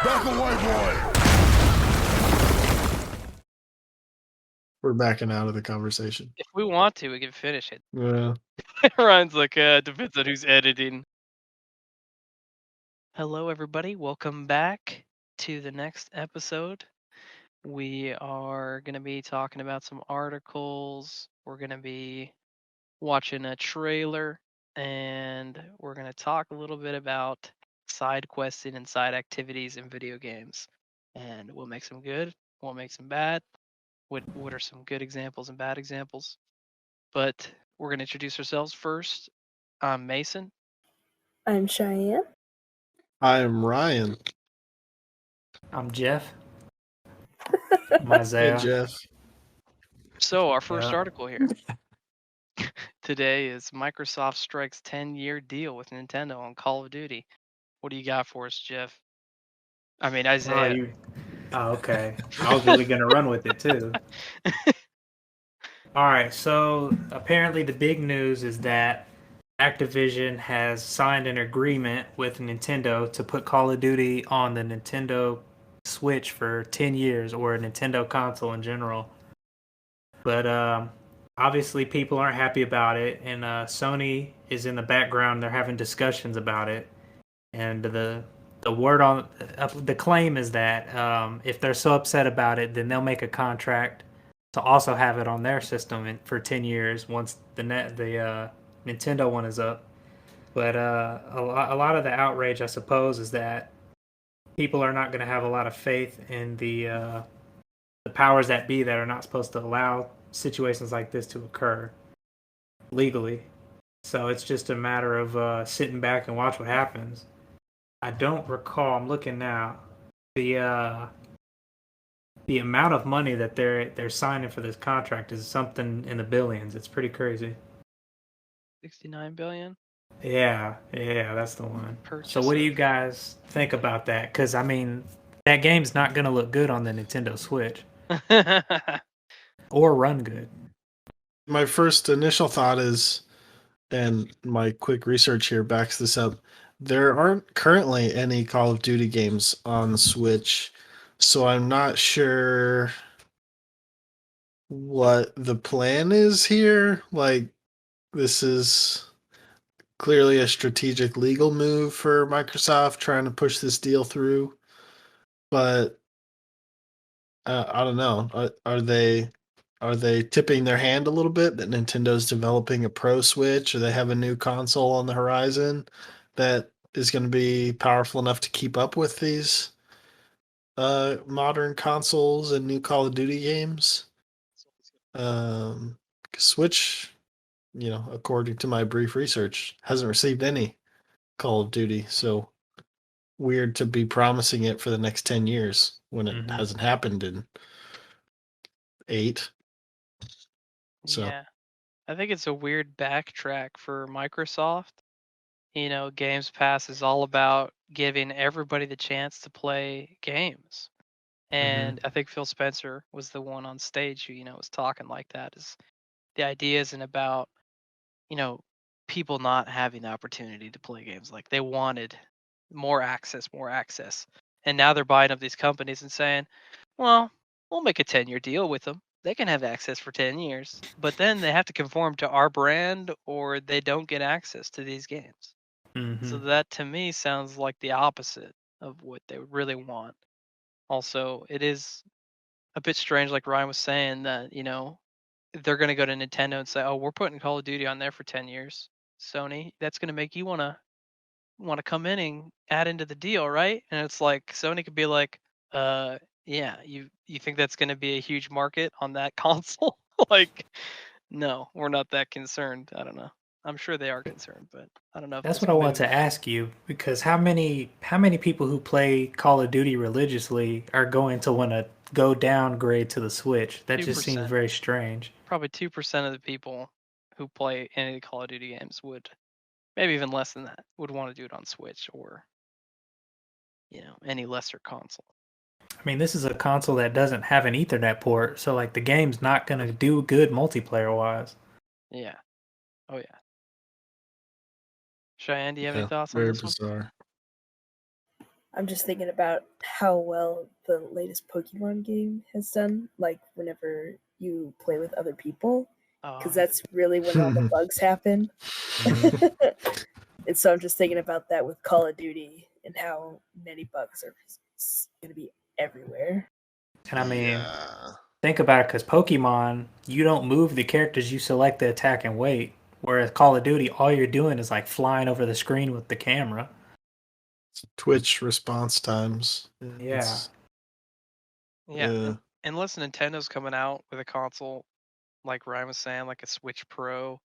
Back away, boy! We're backing out of the conversation. If we want to, we can finish it. Yeah. Ryan's like, depends on who's editing. Hello, everybody. Welcome back to the next episode. We are going to be talking about some articles. We're going to be watching a trailer, and we're going to talk a little bit about side questing and side activities in video games. And what makes them good, what makes them bad, what are some good examples and bad examples. But we're going to introduce ourselves first. I'm Mason. I'm Cheyenne. I am Ryan. I'm Jeff. I'm Hey, Isaiah. Jeff. So our first Yeah. article here today is Microsoft strikes 10-year deal with Nintendo on Call of Duty. What do you got for us, Jeff? I mean, Isaiah. Oh, okay. I was really going to run with it, too. All right, so apparently the big news is that Activision has signed an agreement with Nintendo to put Call of Duty on the Nintendo Switch for 10 years, or a Nintendo console in general. But obviously people aren't happy about it, and Sony is in the background. They're having discussions about it. And the word on the claim is that if they're so upset about it, then they'll make a contract to also have it on their system for 10 years once the Nintendo one is up. But a lot of the outrage, I suppose, is that people are not going to have a lot of faith in the powers that be that are not supposed to allow situations like this to occur legally. So it's just a matter of sitting back and watch what happens. I don't recall. I'm looking now. The amount of money that they're signing for this contract is something in the billions. It's pretty crazy. 69 billion. Yeah, that's the one. Purchase So what do of- you guys think about that? Because I mean, that game's not gonna look good on the Nintendo Switch or run good. My first initial thought is, and my quick research here backs this up, there aren't currently any Call of Duty games on the Switch, so I'm not sure what the plan is here. Like, this is clearly a strategic legal move for Microsoft trying to push this deal through, but I don't know. Are they tipping their hand a little bit that Nintendo's developing a Pro Switch, or they have a new console on the horizon that is going to be powerful enough to keep up with these modern consoles and new Call of Duty games? Switch, according to my brief research, hasn't received any Call of Duty, so weird to be promising it for the next 10 years when it hasn't happened in 8. So. Yeah. I think it's a weird backtrack for Microsoft. Games Pass is all about giving everybody the chance to play games. And I think Phil Spencer was the one on stage who, was talking like that. Is the idea isn't about, people not having the opportunity to play games. Like, they wanted more access. And now they're buying up these companies and saying, well, we'll make a 10-year deal with them. They can have access for 10 years, but then they have to conform to our brand or they don't get access to these games. So that to me sounds like the opposite of what they really want. Also, it is a bit strange, like Ryan was saying, that, they're going to go to Nintendo and say, oh, we're putting Call of Duty on there for 10 years. Sony, that's going to make you want to come in and add into the deal, right? And it's like Sony could be like, yeah, you think that's going to be a huge market on that console? Like, no, we're not that concerned. I don't know. I'm sure they are concerned, but I don't know if That's this what I want move- to ask you, because how many people who play Call of Duty religiously are going to want to go downgrade to the Switch? That just seems 2%. very strange. Probably 2% of the people who play any Call of Duty games would, maybe even less than that, would want to do it on Switch or, any lesser console. I mean, this is a console that doesn't have an Ethernet port, so like the game's not going to do good multiplayer wise. Yeah. Oh yeah. Cheyenne, do you have any Yeah, thoughts on very this one? bizarre. I'm just thinking about how well the latest Pokemon game has done, like whenever you play with other people, Oh, because that's really when all the bugs happen. And so I'm just thinking about that with Call of Duty and how many bugs are going to be everywhere. And I mean, Yeah. think about it, because Pokemon, you don't move the characters, you select the attack and wait. Whereas Call of Duty, all you're doing is like flying over the screen with the camera. Twitch response times. Yeah. It's- yeah. yeah. Unless Nintendo's coming out with a console, like Ryan was saying, like a Switch Pro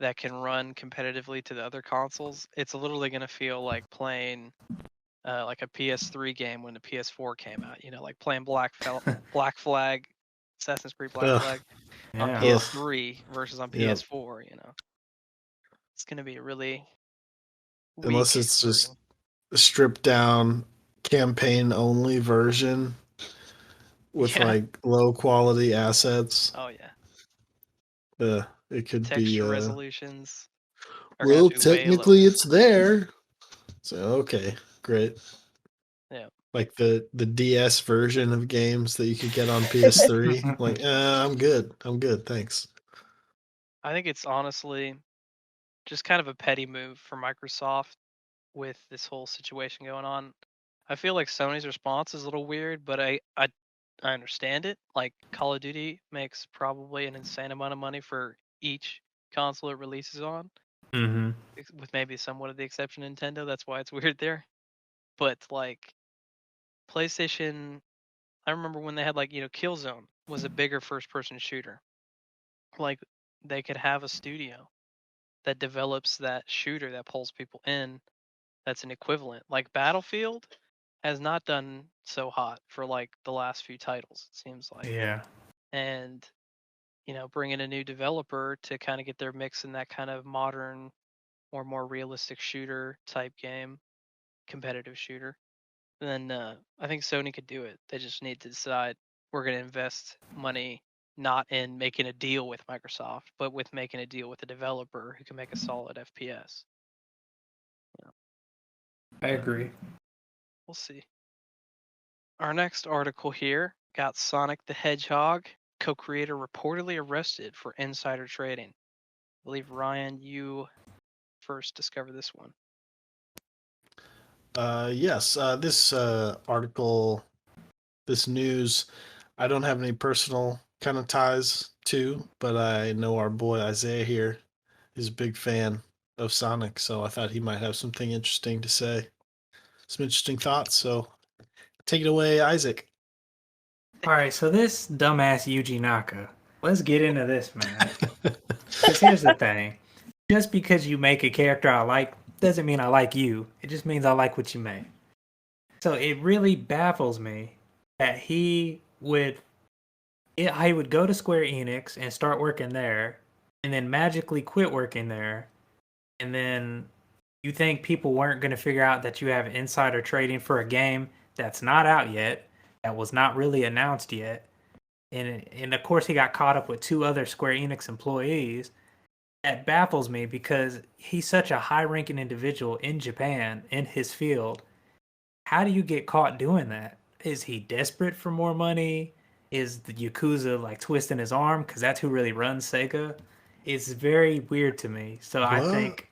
that can run competitively to the other consoles, it's literally going to feel like playing like a PS3 game when the PS4 came out. You know, like playing Black Flag, Assassin's Creed Black Ugh. Flag on Yeah. PS3 versus on Yep. PS4. You know, it's going to be a really Unless weak it's just version. a stripped down campaign only version with Yeah. like low quality assets. Oh yeah. It could Texture be resolutions are going to well, have to be way technically lower. it's there. So okay, great. Yeah. Like the DS version of games that you could get on PS3. Like, I'm good. I'm good. Thanks. I think it's honestly just kind of a petty move for Microsoft with this whole situation going on. I feel like Sony's response is a little weird, but I understand it. Like Call of Duty makes probably an insane amount of money for each console it releases on, Mm-hmm. with maybe somewhat of the exception of Nintendo. That's why it's weird there. But like PlayStation, I remember when they had like, Killzone was a bigger first person shooter. Like they could have a studio that develops that shooter that pulls people in, that's an equivalent. Like Battlefield has not done so hot for like the last few titles, it seems like. Yeah. And bring in a new developer to kind of get their mix in that kind of modern or more realistic shooter type game, competitive shooter. Then I think Sony could do it. They just need to decide, we're going to invest money not in making a deal with Microsoft, but with making a deal with a developer who can make a solid FPS. I agree. We'll see. Our next article here got Sonic the Hedgehog co-creator reportedly arrested for insider trading. I believe, Ryan, you first discovered this one. Yes. This article, this news, I don't have any personal kind of ties to, but I know our boy Isaiah here is a big fan of Sonic, so I thought he might have something interesting to say. Some interesting thoughts. So take it away, Isaac. All right, so this dumbass Yuji Naka. Let's get into this, man. Because here's the thing. Just because you make a character I like doesn't mean I like you. It just means I like what you make. So it really baffles me that he would go to Square Enix and start working there and then magically quit working there. And then you think people weren't going to figure out that you have insider trading for a game that's not out yet, that was not really announced yet. And of course, he got caught up with two other Square Enix employees. That baffles me because he's such a high ranking individual in Japan in his field. How do you get caught doing that? Is he desperate for more money? Is the Yakuza like twisting his arm? Because that's who really runs Sega. It's very weird to me. So I What? think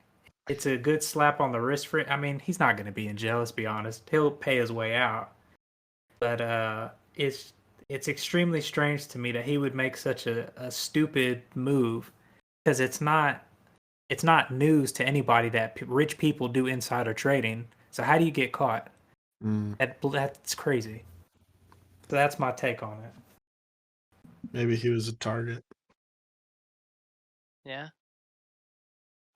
it's a good slap on the wrist for it. I mean, he's not going to be in jail, let's be honest. He'll pay his way out. But it's extremely strange to me that he would make such a stupid move because it's not news to anybody that rich people do insider trading. So how do you get caught? That's crazy. So that's my take on it. Maybe he was a target. Yeah.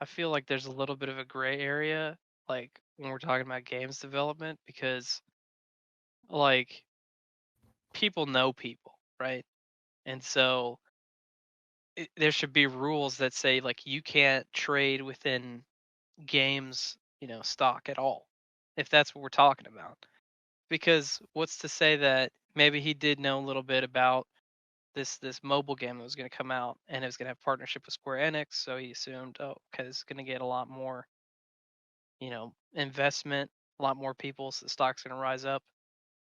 I feel like there's a little bit of a gray area, like when we're talking about games development, because like people know people, right? And so there should be rules that say like you can't trade within games, stock at all, if that's what we're talking about. Because what's to say that maybe he did know a little bit about this mobile game that was going to come out, and it was going to have partnership with Square Enix, so he assumed, oh, okay, it's going to get a lot more, investment lot more people, so the stock's gonna rise up.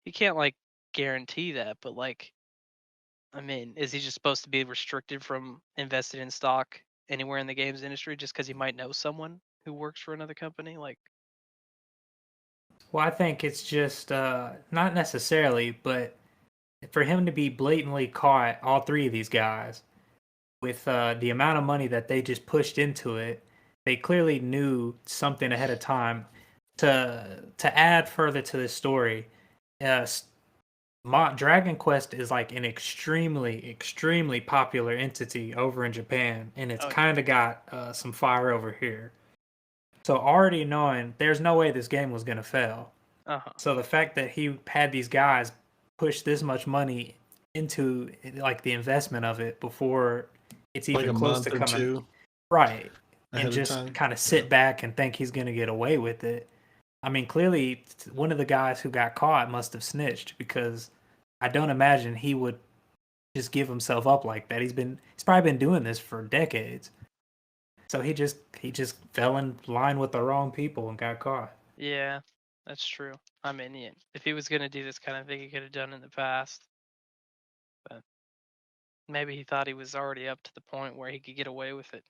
You can't like guarantee that, but like, I mean, is he just supposed to be restricted from investing in stock anywhere in the games industry just because he might know someone who works for another company? Like, Well, I think it's just not necessarily, but for him to be blatantly caught, all three of these guys, with the amount of money that they just pushed into it, they clearly knew something ahead of time. To add further to this story, uh, Dragon Quest is like an extremely popular entity over in Japan, and it's Oh, yeah. kind of got some fire over here. So already knowing there's no way this game was gonna fail. So the fact that he had these guys push this much money into like the investment of it before it's Like even a close month to or coming two right, ahead and of just time. kind of sit back and think he's gonna get away with it. I mean, clearly one of the guys who got caught must have snitched, because I don't imagine he would just give himself up like that. He's probably been doing this for decades. So he just fell in line with the wrong people and got caught. yeah, that's true. I mean, yeah, if he was gonna do this kind of thing, he could have done in the past. But maybe he thought he was already up to the point where he could get away with it.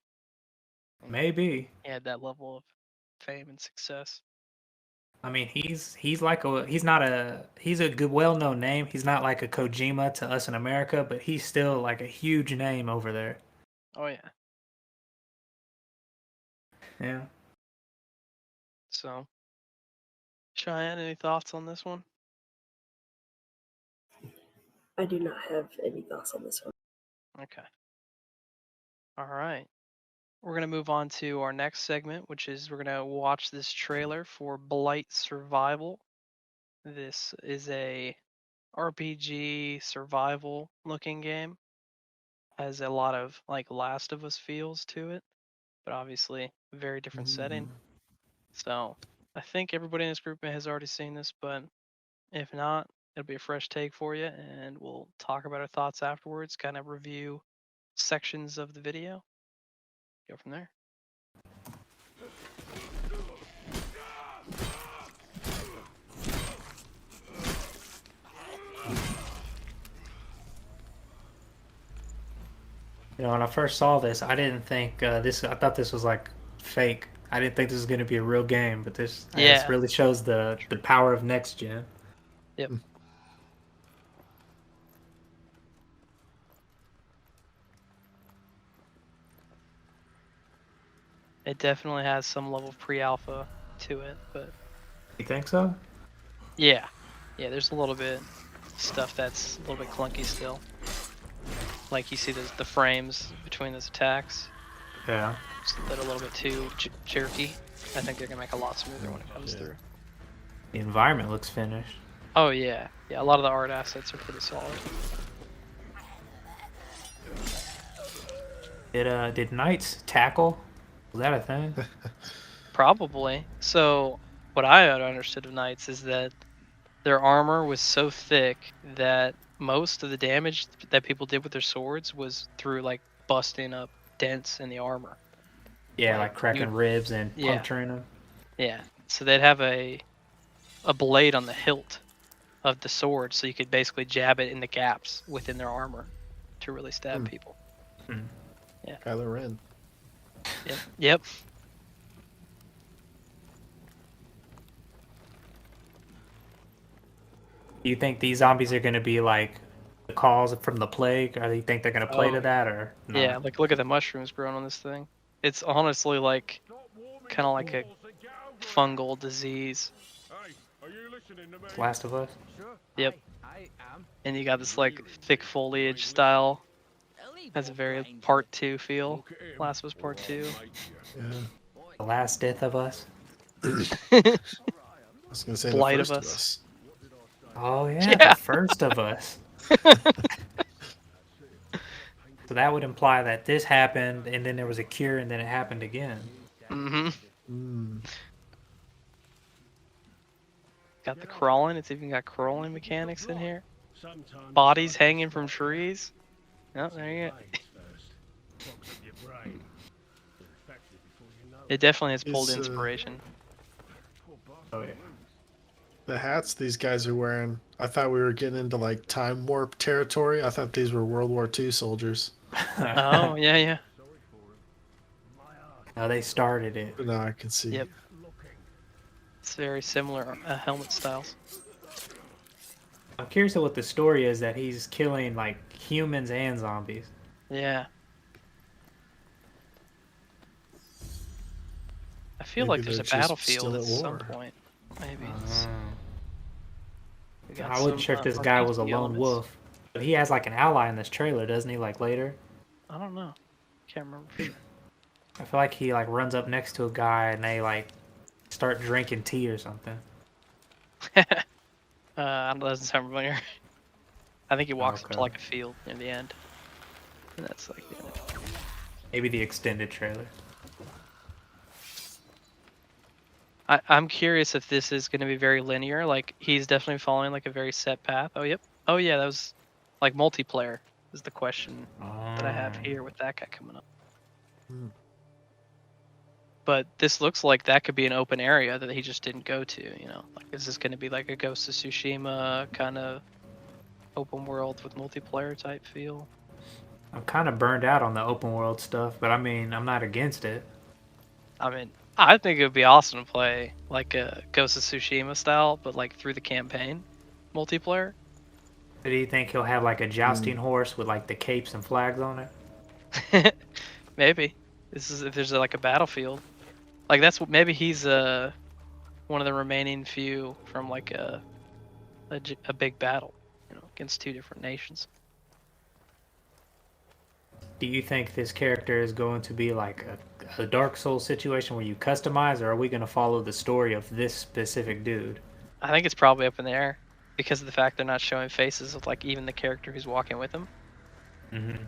Maybe. He had that level of fame and success. I mean, he's a good well-known name. He's not like a Kojima to us in America, but he's still like a huge name over there. Oh yeah. Yeah. So, Cheyenne, any thoughts on this one? I do not have any thoughts on this one. Okay. All right. We're going to move on to our next segment, which is we're going to watch this trailer for Blight Survival. This is a RPG survival looking game. Has a lot of like Last of Us feels to it, but obviously a very different setting. So I think everybody in this group has already seen this, but if not, it'll be a fresh take for you, and we'll talk about our thoughts afterwards, kind of review sections of the video. Go from there. You know, when I first saw this, I didn't think I thought this was like fake. I didn't think this was going to be a real game, but this really shows the power of next gen. Yep. It definitely has some level of pre-alpha to it, but You think so? yeah, there's a little bit stuff that's a little bit clunky still. Like you see the frames between those attacks. Yeah. That are a little bit too jerky. I think they're gonna make a lot smoother when it comes through. The environment looks finished. Oh yeah, a lot of the art assets are pretty solid. Did Knights tackle? Was that a thing? Probably. So what I had understood of Knights is that their armor was so thick that most of the damage that people did with their swords was through like busting up dents in the armor. Yeah, like cracking ribs and puncturing them. Yeah. So they'd have a blade on the hilt of the sword, so you could basically jab it in the gaps within their armor to really stab people. Yeah. Kylo Ren. Yep. Do you think these zombies are going to be like the calls from the plague? Or do you think they're going to play to that, or no? Yeah, like look at the mushrooms growing on this thing. It's honestly like kind of like a fungal disease. Last of Us? Yep. And you got this like thick foliage style. Has a very part 2 feel. Last of Us Part 2. Yeah. The Last Death of Us? I was gonna say Blight the of first Us. Oh yeah, The First of Us. So that would imply that this happened, and then there was a cure, and then it happened again. Got the crawling. It's even got crawling mechanics in here. Bodies hanging from trees. Oh, there you go. It definitely has pulled inspiration. Oh yeah. the hats these guys are wearing. I thought we were getting into like time warp territory. I thought these were World War II soldiers. Oh, yeah. No, they started it. But now I can see. Yep. It's very similar helmet styles. I'm curious of what the story is that he's killing like humans and zombies. Yeah. I feel Maybe like there's they're a just battlefield still at at some war. point. Maybe. Let's see. We got I wasn't some, sure if this guy was a RPG lone elements. wolf, but he has like an ally in this trailer, doesn't he? Like later, I don't know. Can't remember for sure. I feel like he like runs up next to a guy and they like start drinking tea or something. Doesn't sound familiar. I think he walks up to Okay. like a field in the end. And that's like the end of it. Maybe the extended trailer. I'm curious if this is going to be very linear. Like, he's definitely following like a very set path. Oh, yep. Oh, yeah, that was like multiplayer is the question that I have here with that guy coming up. Hmm. But this looks like that could be an open area that he just didn't go to, you know? Like, is this going to be like a Ghost of Tsushima kind of open world with multiplayer type feel? I'm kind of burned out on the open world stuff, but I mean, I'm not against it. I mean, I think it would be awesome to play like a Ghost of Tsushima style, but like through the campaign multiplayer. Do you think he'll have like a jousting horse with like the capes and flags on it? Maybe this is if there's like a battlefield, like that's what maybe he's one of the remaining few from like a big battle, you know, against two different nations. Do you think this character is going to be like a Dark Souls situation where you customize, or are we going to follow the story of this specific dude? I think it's probably up in the air because of the fact they're not showing faces of like even the character who's walking with him. Mm-hmm.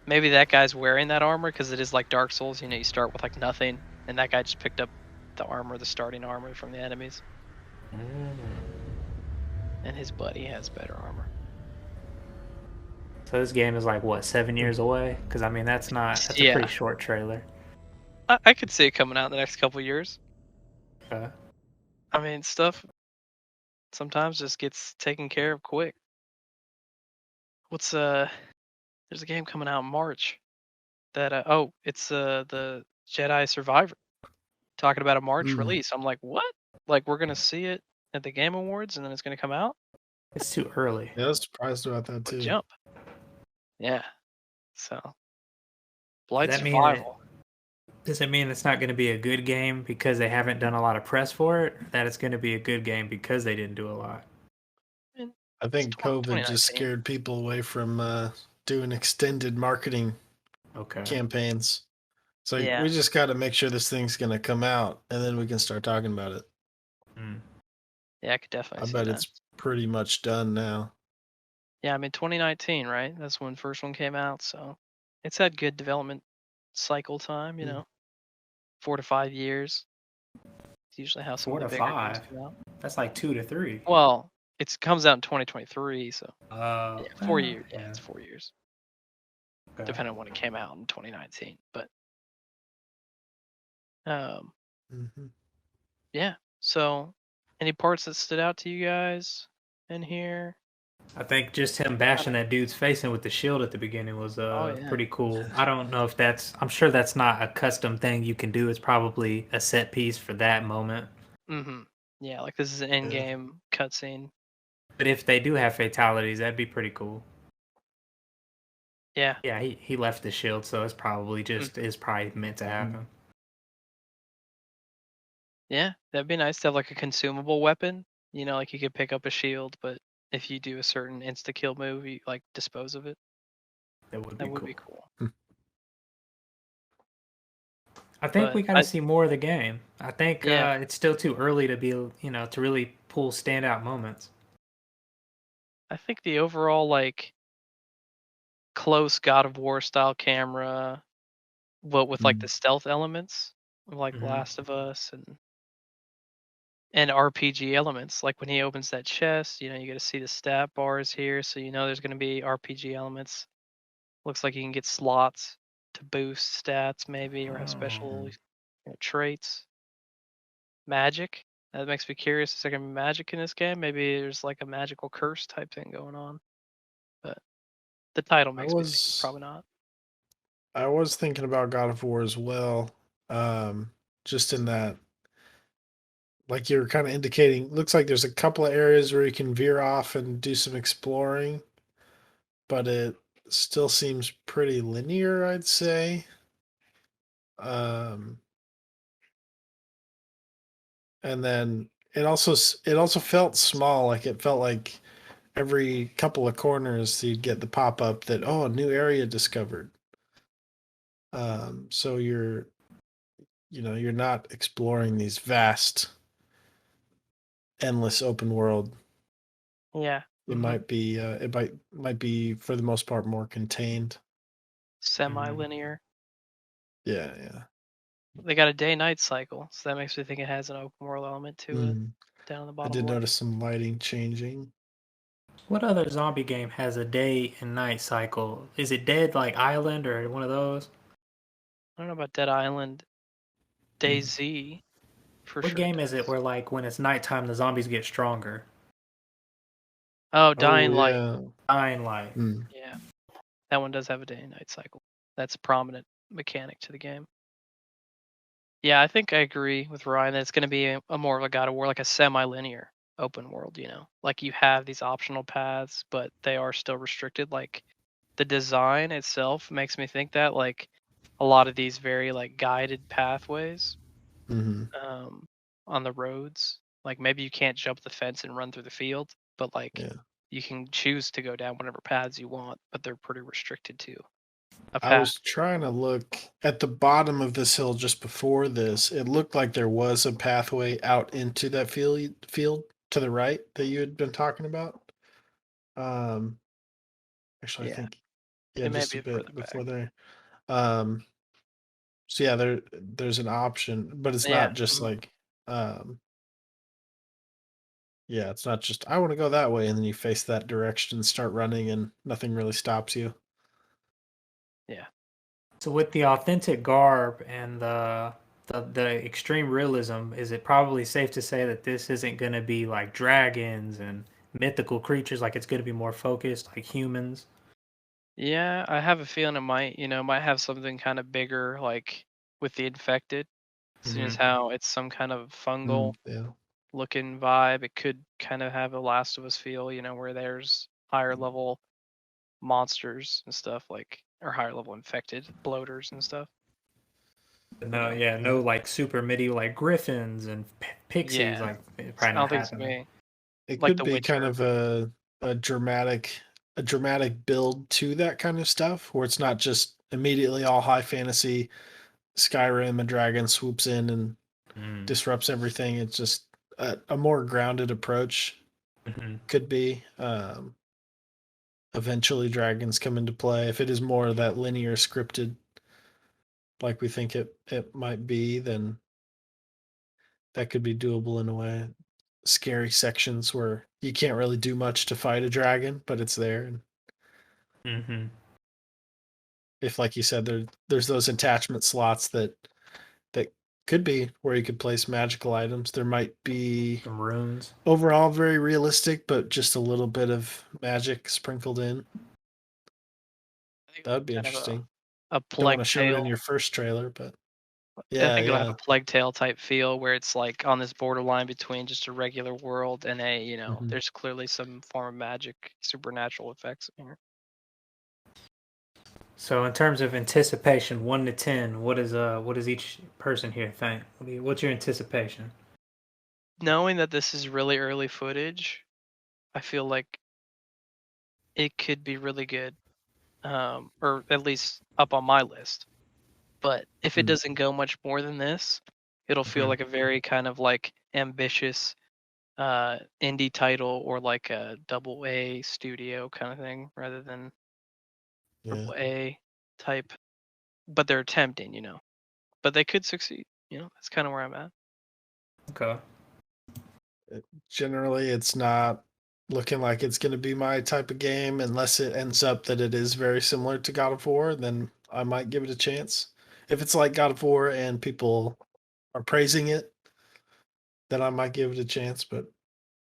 Maybe that guy's wearing that armor because it is like Dark Souls. You know, you start with like nothing, and that guy just picked up the armor, the starting armor from the enemies, and his buddy has better armor. So this game is like what, 7 years away? Because I mean, that's a Yeah. pretty short trailer. I could see it coming out in the next couple of years. Okay. I mean, stuff sometimes just gets taken care of quick. What's there's a game coming out in March that it's the Jedi Survivor. Talking about a March release. I'm like, what? Like we're gonna see it at the Game Awards and then it's gonna come out? It's too early. Yeah, I was surprised about that What a too. jump. Yeah. So Blight Does that mean Survival. Does it mean it's not going to be a good game because they haven't done a lot of press for it? Or that it's going to be a good game because they didn't do a lot? I think COVID 2019. just scared people away from doing extended marketing Okay. campaigns. So Yeah. we just got to make sure this thing's going to come out, and then we can start talking about it. Yeah, I could definitely I see bet that. it's pretty much done now. Yeah, I mean 2019, right? That's when the first one came out, so it's had good development cycle time, you know. 4 to 5 years. It's usually how some 4 of to the bigger games 5. come out. That's like 2 to 3. Well, it comes out in 2023, so yeah, 4 years. Yeah, Yeah. it's 4 years, Okay. depending on when it came out in 2019. But yeah. So, any parts that stood out to you guys in here? I think just him bashing that dude's face in with the shield at the beginning was Oh, yeah. pretty cool. I don't know if I'm sure that's not a custom thing you can do. It's probably a set piece for that moment. Mm-hmm. Yeah, like this is an in-game cutscene. But if they do have fatalities, that'd be pretty cool. Yeah. Yeah, he left the shield, so it's probably it's probably meant to happen. Yeah, that'd be nice to have like a consumable weapon. You know, like you could pick up a shield, but if you do a certain insta-kill move, you like dispose of it. That would be cool. I think But we gotta see more of the game. I think Yeah. it's still too early to be, to really pull standout moments. I think the overall like close God of War style camera, but with like the stealth elements, of, like Mhm. Last of Us and RPG elements. Like when he opens that chest, you know, you get to see the stat bars here, so you know there's going to be RPG elements. Looks like you can get slots to boost stats, maybe, or have special traits. Magic. That makes me curious. Is there gonna be magic in this game? Maybe there's like a magical curse type thing going on. But the title I makes me think was probably not. I was thinking about God of War as well. Just in that, like you're kind of indicating, looks like there's a couple of areas where you can veer off and do some exploring, but it still seems pretty linear, I'd say. Um, and then it also felt small, like it felt like every couple of corners you'd get the pop up that, oh, a new area discovered. So you're not exploring these vast, endless open world. Yeah. It might be it might be for the most part more contained. Semi-linear. Yeah, yeah. They got a day-night cycle, so that makes me think it has an open world element to it. Mm. Down in the I bottom did left. notice some lighting changing. What other zombie game has a day and night cycle? Is it Dead like Island or one of those? I don't know about Dead Island. DayZ for What sure game is it does. where like when it's nighttime the zombies get stronger? Oh, Oh Dying Light. yeah. Dying Light. Mm. Yeah, that one does have a day and night cycle. That's a prominent mechanic to the game. Yeah, I think I agree with Ryan that it's going to be a more of a God of War, like a semi-linear open world. Like you have these optional paths, but they are still restricted. Like the design itself makes me think that like a lot of these very like guided pathways Hmm. on the roads, like maybe you can't jump the fence and run through the field, but like Yeah. you can choose to go down whatever paths you want, but they're pretty restricted to a I path. was trying to look at the bottom of this hill just before this. It looked like there was a pathway out into that field to the right that you had been talking about. Um, Actually, I Yeah, think yeah, it may just a be further bit before back. there. Um, so yeah, there's an option, but it's Yeah. not just Mhm. like yeah, it's not just I want to go that way and then you face that direction and start running and nothing really stops you. Yeah. So with the authentic garb and the extreme realism, is it probably safe to say that this isn't going to be like dragons and mythical creatures? Like it's going to be more focused, like humans. Yeah, I have a feeling it might have something kind of bigger, like with the infected. Seeing as Mm-hmm. how it's some kind of fungal Yeah. looking vibe, it could kind of have a Last of Us feel, where there's higher level monsters and stuff like, or higher level infected bloaters and stuff. No, yeah, no, like super medieval, like griffins and pixies. Yeah, Like probably I don't not think it's gonna happening. be It like could The be kind Witcher. of a dramatic build to that kind of stuff where it's not just immediately all high fantasy Skyrim, a dragon swoops in and Mm. disrupts everything. It's just a more grounded approach Mm-hmm. could be. Eventually, dragons come into play. If it is more of that linear scripted, like we think it might be, then that could be doable in a way. Scary sections where you can't really do much to fight a dragon, but it's there. And Mm-hmm. if, like you said, there's those attachment slots that could be where you could place magical items. There might be Some runes. overall very realistic, but just a little bit of magic sprinkled in. I think That would be kind of interesting. a Don't want Plague to show it in Tale. your first trailer, but I yeah, think it'll have yeah. a Plague Tale type feel where it's like on this borderline between just a regular world and Mhm. there's clearly some form of magic, supernatural effects in here. So in terms of anticipation, 1 to 10, what does each person here think? What's your anticipation? Knowing that this is really early footage, I feel like it could be really good, or at least up on my list. But if it Mm. doesn't go much more than this, it'll feel Mhm. like a very kind of like ambitious indie title or like a double A studio kind of thing rather than Yeah. triple A type. But they're attempting, but they could succeed. That's kind of where I'm at. Okay. Generally, it's not looking like it's going to be my type of game unless it ends up that it is very similar to God of War. Then I might give it a chance. If it's like God of War and people are praising it, then I might give it a chance, but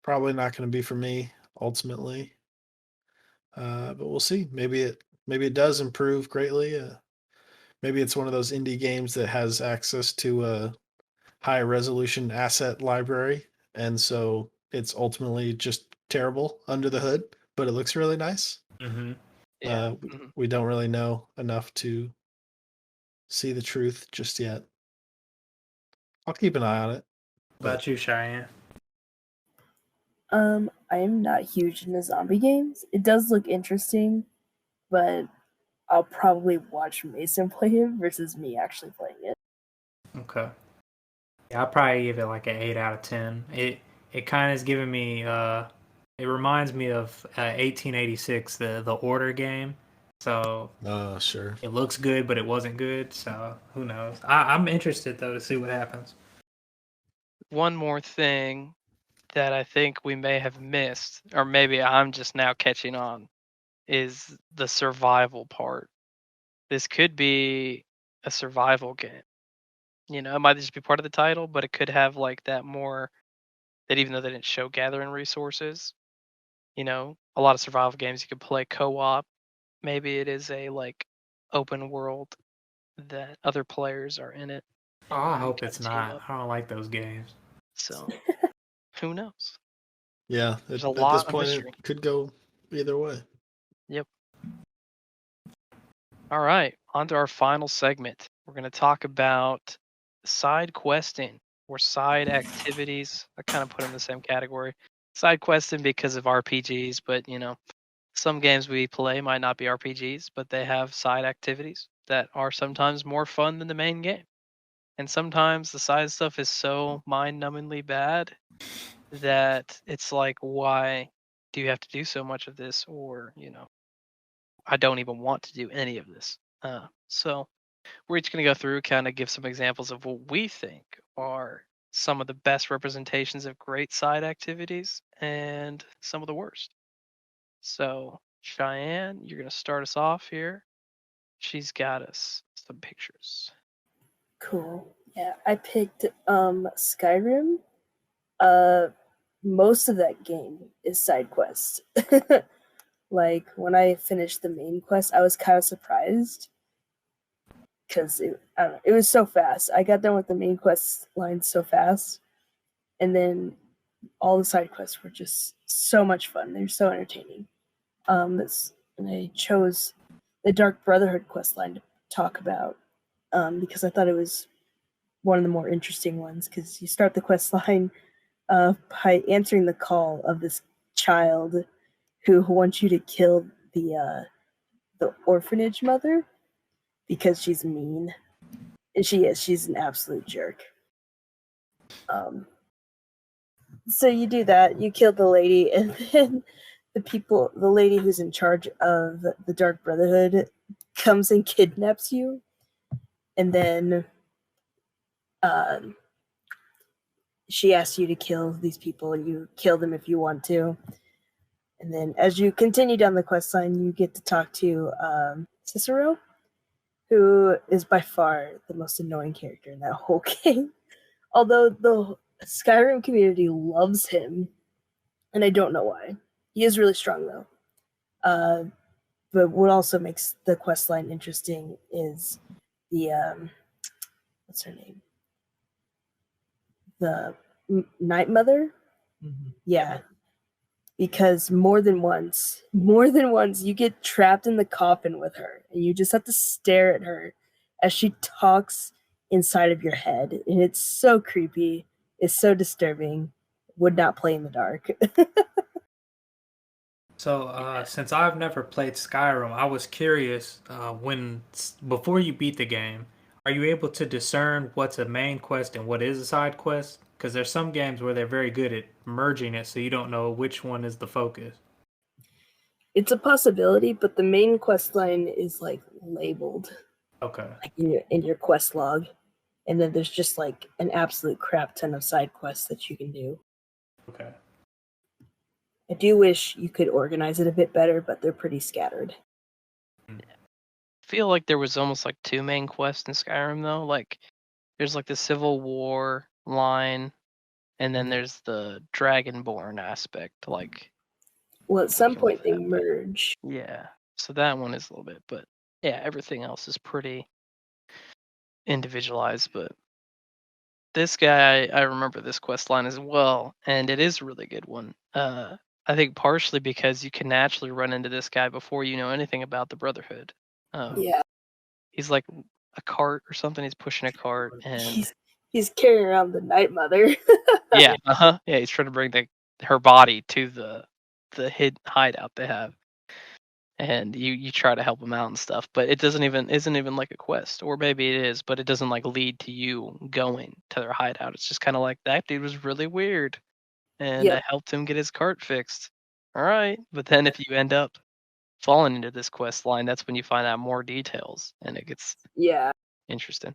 probably not going to be for me ultimately. But we'll see. Maybe it does improve greatly. Maybe it's one of those indie games that has access to a high resolution asset library, and so it's ultimately just terrible under the hood, but it looks really nice. Mm-hmm. Yeah. We don't really know enough to see the truth just yet. I'll keep an eye on it. What about you, Cheyenne? I am not huge into zombie games. It does look interesting, but I'll probably watch Mason play it versus me actually playing it. Okay. Yeah, I'll probably give it like an 8 out of 10. It kind of is giving me it reminds me of 1886, the Order game. So Sure. it looks good, but it wasn't good. So who knows? I'm interested though to see what happens. One more thing that I think we may have missed, or maybe I'm just now catching on, is the survival part. This could be a survival game. You know, it might just be part of the title, but it could have like that more, that even though they didn't show gathering resources, you know, a lot of survival games you could play co-op. Maybe it is a like open world that other players are in it. Oh, I and hope kinda it's team not. up. I don't like those games. So who knows? Yeah, There's a at lot this of point, mystery. it could go either way. Yep. All right, on to our final segment. We're going to talk about side questing or side activities. I kind of put in the same category. Side questing because of RPGs, but you know, some games we play might not be RPGs, but they have side activities that are sometimes more fun than the main game. And sometimes the side stuff is so mind-numbingly bad that it's like, why do you have to do so much of this? Or, you know, I don't even want to do any of this. So we're each going to go through, kind of give some examples of what we think are some of the best representations of great side activities and some of the worst. So, Cheyenne, you're going to start us off here. She's got us some pictures. Cool. Yeah, I picked Skyrim. Most of that game is side quest. Like when I finished the main quest, I was kind of surprised because I don't know, it was so fast. I got done with the main quest line so fast, and then all the side quests were just so much fun. They're so entertaining. And I chose the Dark Brotherhood quest line to talk about because I thought it was one of the more interesting ones because you start the quest line by answering the call of this child who wants you to kill the orphanage mother because she's mean, and she is. She's an absolute jerk. So you do that. You kill the lady, and then the lady who's in charge of the Dark Brotherhood, comes and kidnaps you, and then she asks you to kill these people. You kill them if you want to. And then as you continue down the quest line, you get to talk to Cicero, who is by far the most annoying character in that whole game. Although the Skyrim community loves him, and I don't know why. He is really strong, though. But what also makes the quest line interesting is the what's her name? The Night Mother. Mm-hmm. Yeah, because more than once, you get trapped in the coffin with her, and you just have to stare at her as she talks inside of your head, and it's so creepy. It's so disturbing. Would not play in the dark. So, since I've never played Skyrim, I was curious before you beat the game, are you able to discern what's a main quest and what is a side quest? Because there's some games where they're very good at merging it, so you don't know which one is the focus. It's a possibility, but the main quest line is like labeled, Okay. like in your quest log, and then there's just like an absolute crap ton of side quests that you can do. Okay. I do wish you could organize it a bit better, but they're pretty scattered. I feel like there was almost like two main quests in Skyrim though. Like there's like the Civil War line and then there's the Dragonborn aspect, like. Well, at some Looking point for they that, but- merge. Yeah, so that one is a little bit, but yeah, everything else is pretty individualized. But this guy, I remember this quest line as well, and it is a really good one. I think partially because you can naturally run into this guy before you know anything about the Brotherhood. Yeah, He's like a cart or something. He's pushing a cart, and he's carrying around the Night Mother. yeah, yeah, he's trying to bring her body to the hidden hideout they have. And you try to help him out and stuff, but it isn't even like a quest, or maybe it is, but it doesn't like lead to you going to their hideout. It's just kind of like, that dude was really weird, and Yep. I helped him get his cart fixed. All right, but then if you end up falling into this quest line, that's when you find out more details, and it gets Yeah, interesting.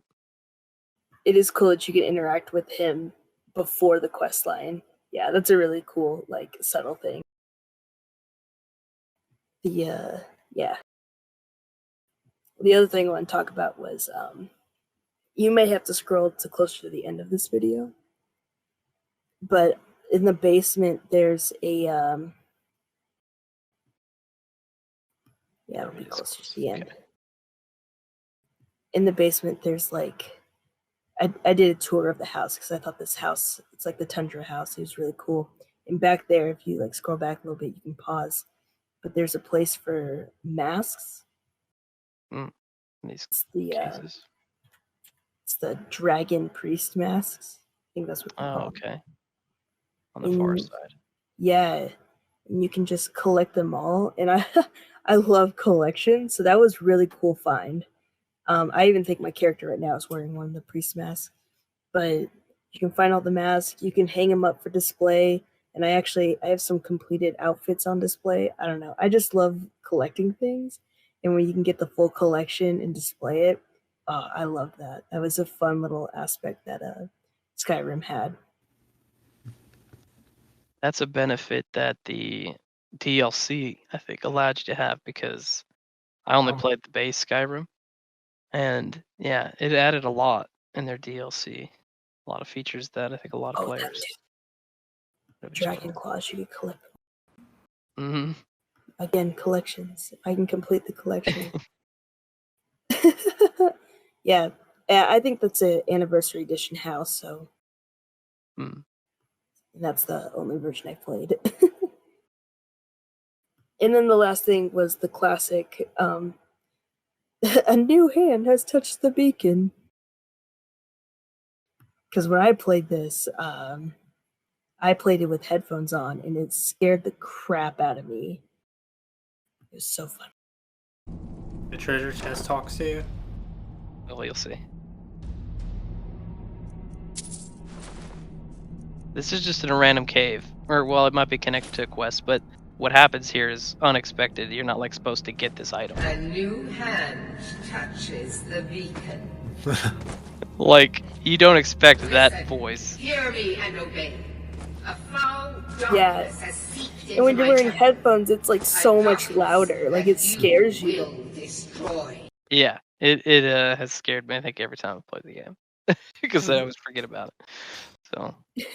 it is cool that you can interact with him before the quest line. Yeah, that's a really cool, like, subtle thing. Yeah. The other thing I want to talk about was, you may have to scroll to closer to the end of this video, but in the basement there's a, yeah, it'll be closer to the end. Okay. In the basement there's like, I did a tour of the house because I thought this house, it's like the Tundra house. It was really cool. And back there, if you like scroll back a little bit, you can pause. But there's a place for masks. These It's the cases. it's the dragon priest masks. I think that's what they're Oh, called. okay. On the far And side. yeah, and you can just collect them all. And I I love collections, so that was really cool find. I even think my character right now is wearing one of the priest masks. But you can find all the masks. You can hang them up for display. And I have some completed outfits on display. I don't know. I just love collecting things, and when you can get the full collection and display it, I love that. That was a fun little aspect that Skyrim had. That's a benefit that the DLC, I think, allowed you to have, because I only played the base Skyrim, and yeah, it added a lot in their DLC. A lot of features that I think a lot of Oh, that players. too. Dragon claws you could collect. Mm-hmm. Again, collections. If I can complete the collection. Yeah, I think that's an anniversary edition house, so Mm. and that's the only version I played. And then the last thing was the classic, a new hand has touched the beacon. Because when I played this, I played it with headphones on, and it scared the crap out of me. It was so fun. The treasure chest talks to you. Well, you'll see. This is just in a random cave, or well, it might be connected to a quest, but what happens here is unexpected. You're not like supposed to get this item. A new hand touches the beacon. Like, you don't expect that Listen, voice. Hear me and obey. A foul darkness Yeah. has seeped into And when you're my wearing temple. headphones, it's like so A much darkness louder. Like it that scares you. will destroy. Yeah, it has scared me, I think, every time I play the game. Because I always forget about it. So It's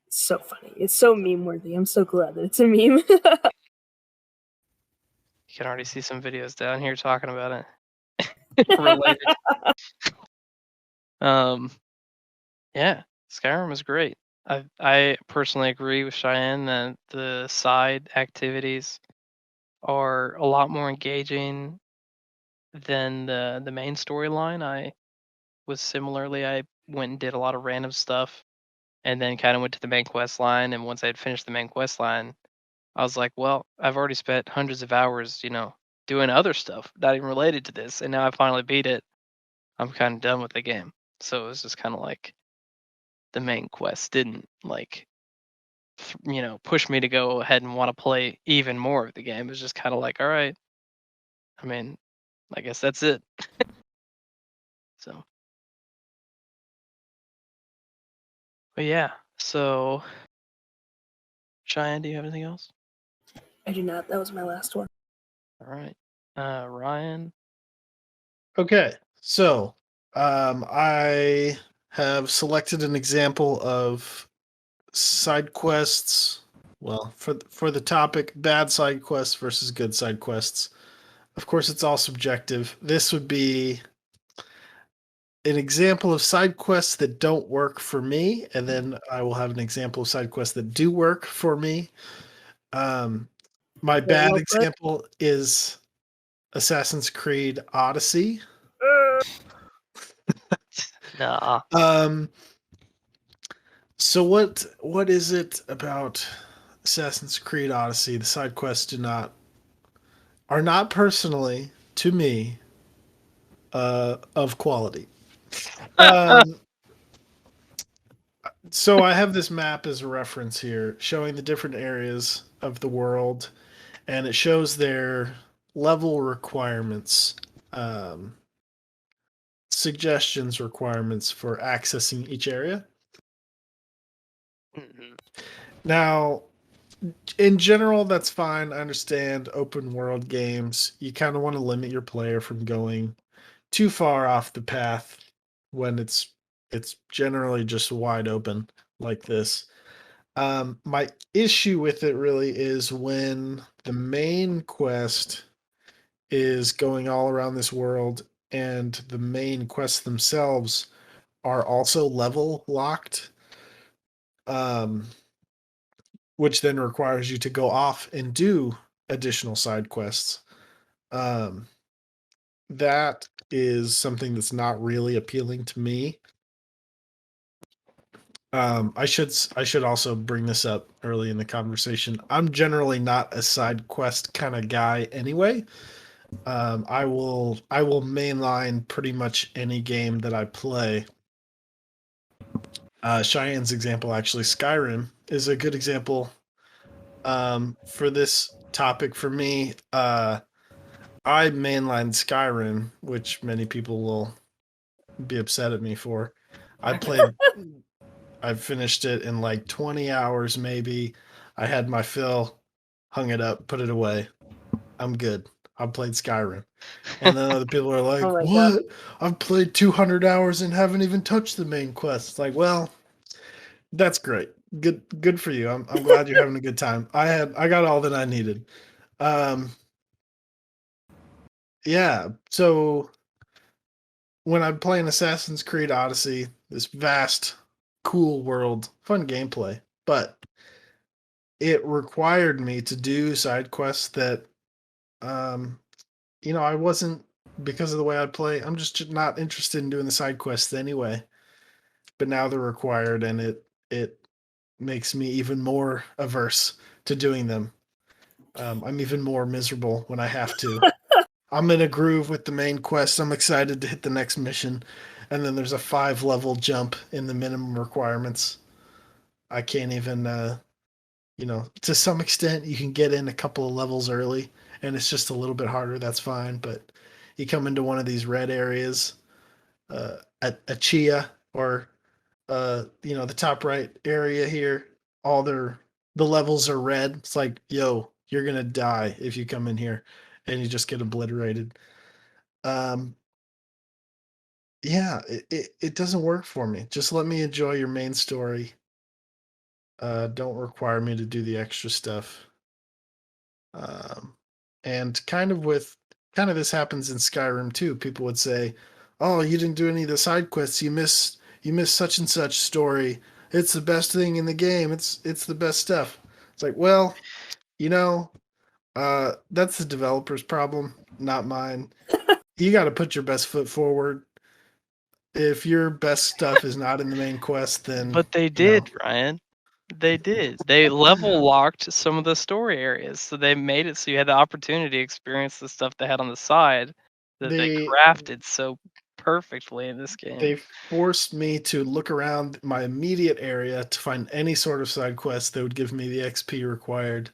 so funny. It's so meme worthy. I'm so glad that it's a meme. you can already see some videos down here talking about it. Related. Yeah, Skyrim is great. I personally agree with Cheyenne that the side activities are a lot more engaging than the main storyline. I went and did a lot of random stuff, and then kind of went to the main quest line. And once I had finished the main quest line, I was like, well, I've already spent hundreds of hours, doing other stuff not even related to this, and now I finally beat it. I'm kind of done with the game. So it was just kind of like the main quest didn't like push me to go ahead and want to play even more of the game. It was just kind of like, all right, I mean, I guess that's it. So but yeah, so Cheyenne, do you have anything else? I do not. That was my last one. All right, Ryan. Okay, so I have selected an example of side quests. Well, for the topic, bad side quests versus good side quests. Of course, it's all subjective. This would be an example of side quests that don't work for me, and then I will have an example of side quests that do work for me. My bad well put. example is Assassin's Creed Odyssey. Nah. So what is it about Assassin's Creed Odyssey? The side quests are not personally to me of quality. So I have this map as a reference here, showing the different areas of the world, and it shows their level requirements, suggestions requirements for accessing each area. Mhm. Now, in general, that's fine. I understand open world games. You kind of want to limit your player from going too far off the path when it's generally just wide open like this. My issue with it really is when the main quest is going all around this world and the main quests themselves are also level locked, which then requires you to go off and do additional side quests. That is something that's not really appealing to me. I should also bring this up early in the conversation. I'm generally not a side quest kind of guy anyway. I will mainline pretty much any game that I play. Cheyenne's example, actually, Skyrim is a good example for this topic for me. I mainlined Skyrim, which many people will be upset at me for. I finished it in like 20 hours, maybe. I had my fill, hung it up, put it away. I'm good. I played Skyrim. And then other people are like, Oh my what? God. I've played 200 hours and haven't even touched the main quest. It's like, well, that's great. Good for you. I'm glad you're having a good time. I got all that I needed. Yeah. So when I'm playing Assassin's Creed Odyssey, this vast, cool world, fun gameplay, but it required me to do side quests that, I wasn't, because of the way I play. I'm just not interested in doing the side quests anyway. But now they're required, and it makes me even more averse to doing them. I'm even more miserable when I have to. I'm in a groove with the main quest. I'm excited to hit the next mission, and then there's a 5-level jump in the minimum requirements. I can't even, to some extent, you can get in a couple of levels early, and it's just a little bit harder. That's fine, but you come into one of these red areas, at Achia, or the top right area here, the levels are red. It's like, yo, you're gonna die if you come in here, and you just get obliterated. Yeah, it doesn't work for me. Just let me enjoy your main story. Don't require me to do the extra stuff. And kind of this happens in Skyrim too. People would say, "Oh, you didn't do any of the side quests. You missed such and such story. It's the best thing in the game. It's the best stuff." It's like, well, that's the developer's problem, not mine. You got to put your best foot forward. If your best stuff is not in the main quest, then But they did, Ryan. They did. They level locked some of the story areas, so they made it so you had the opportunity to experience the stuff they had on the side that they they crafted so perfectly in this game. they forced me to look around my immediate area to find any sort of side quest that would give me the XP required.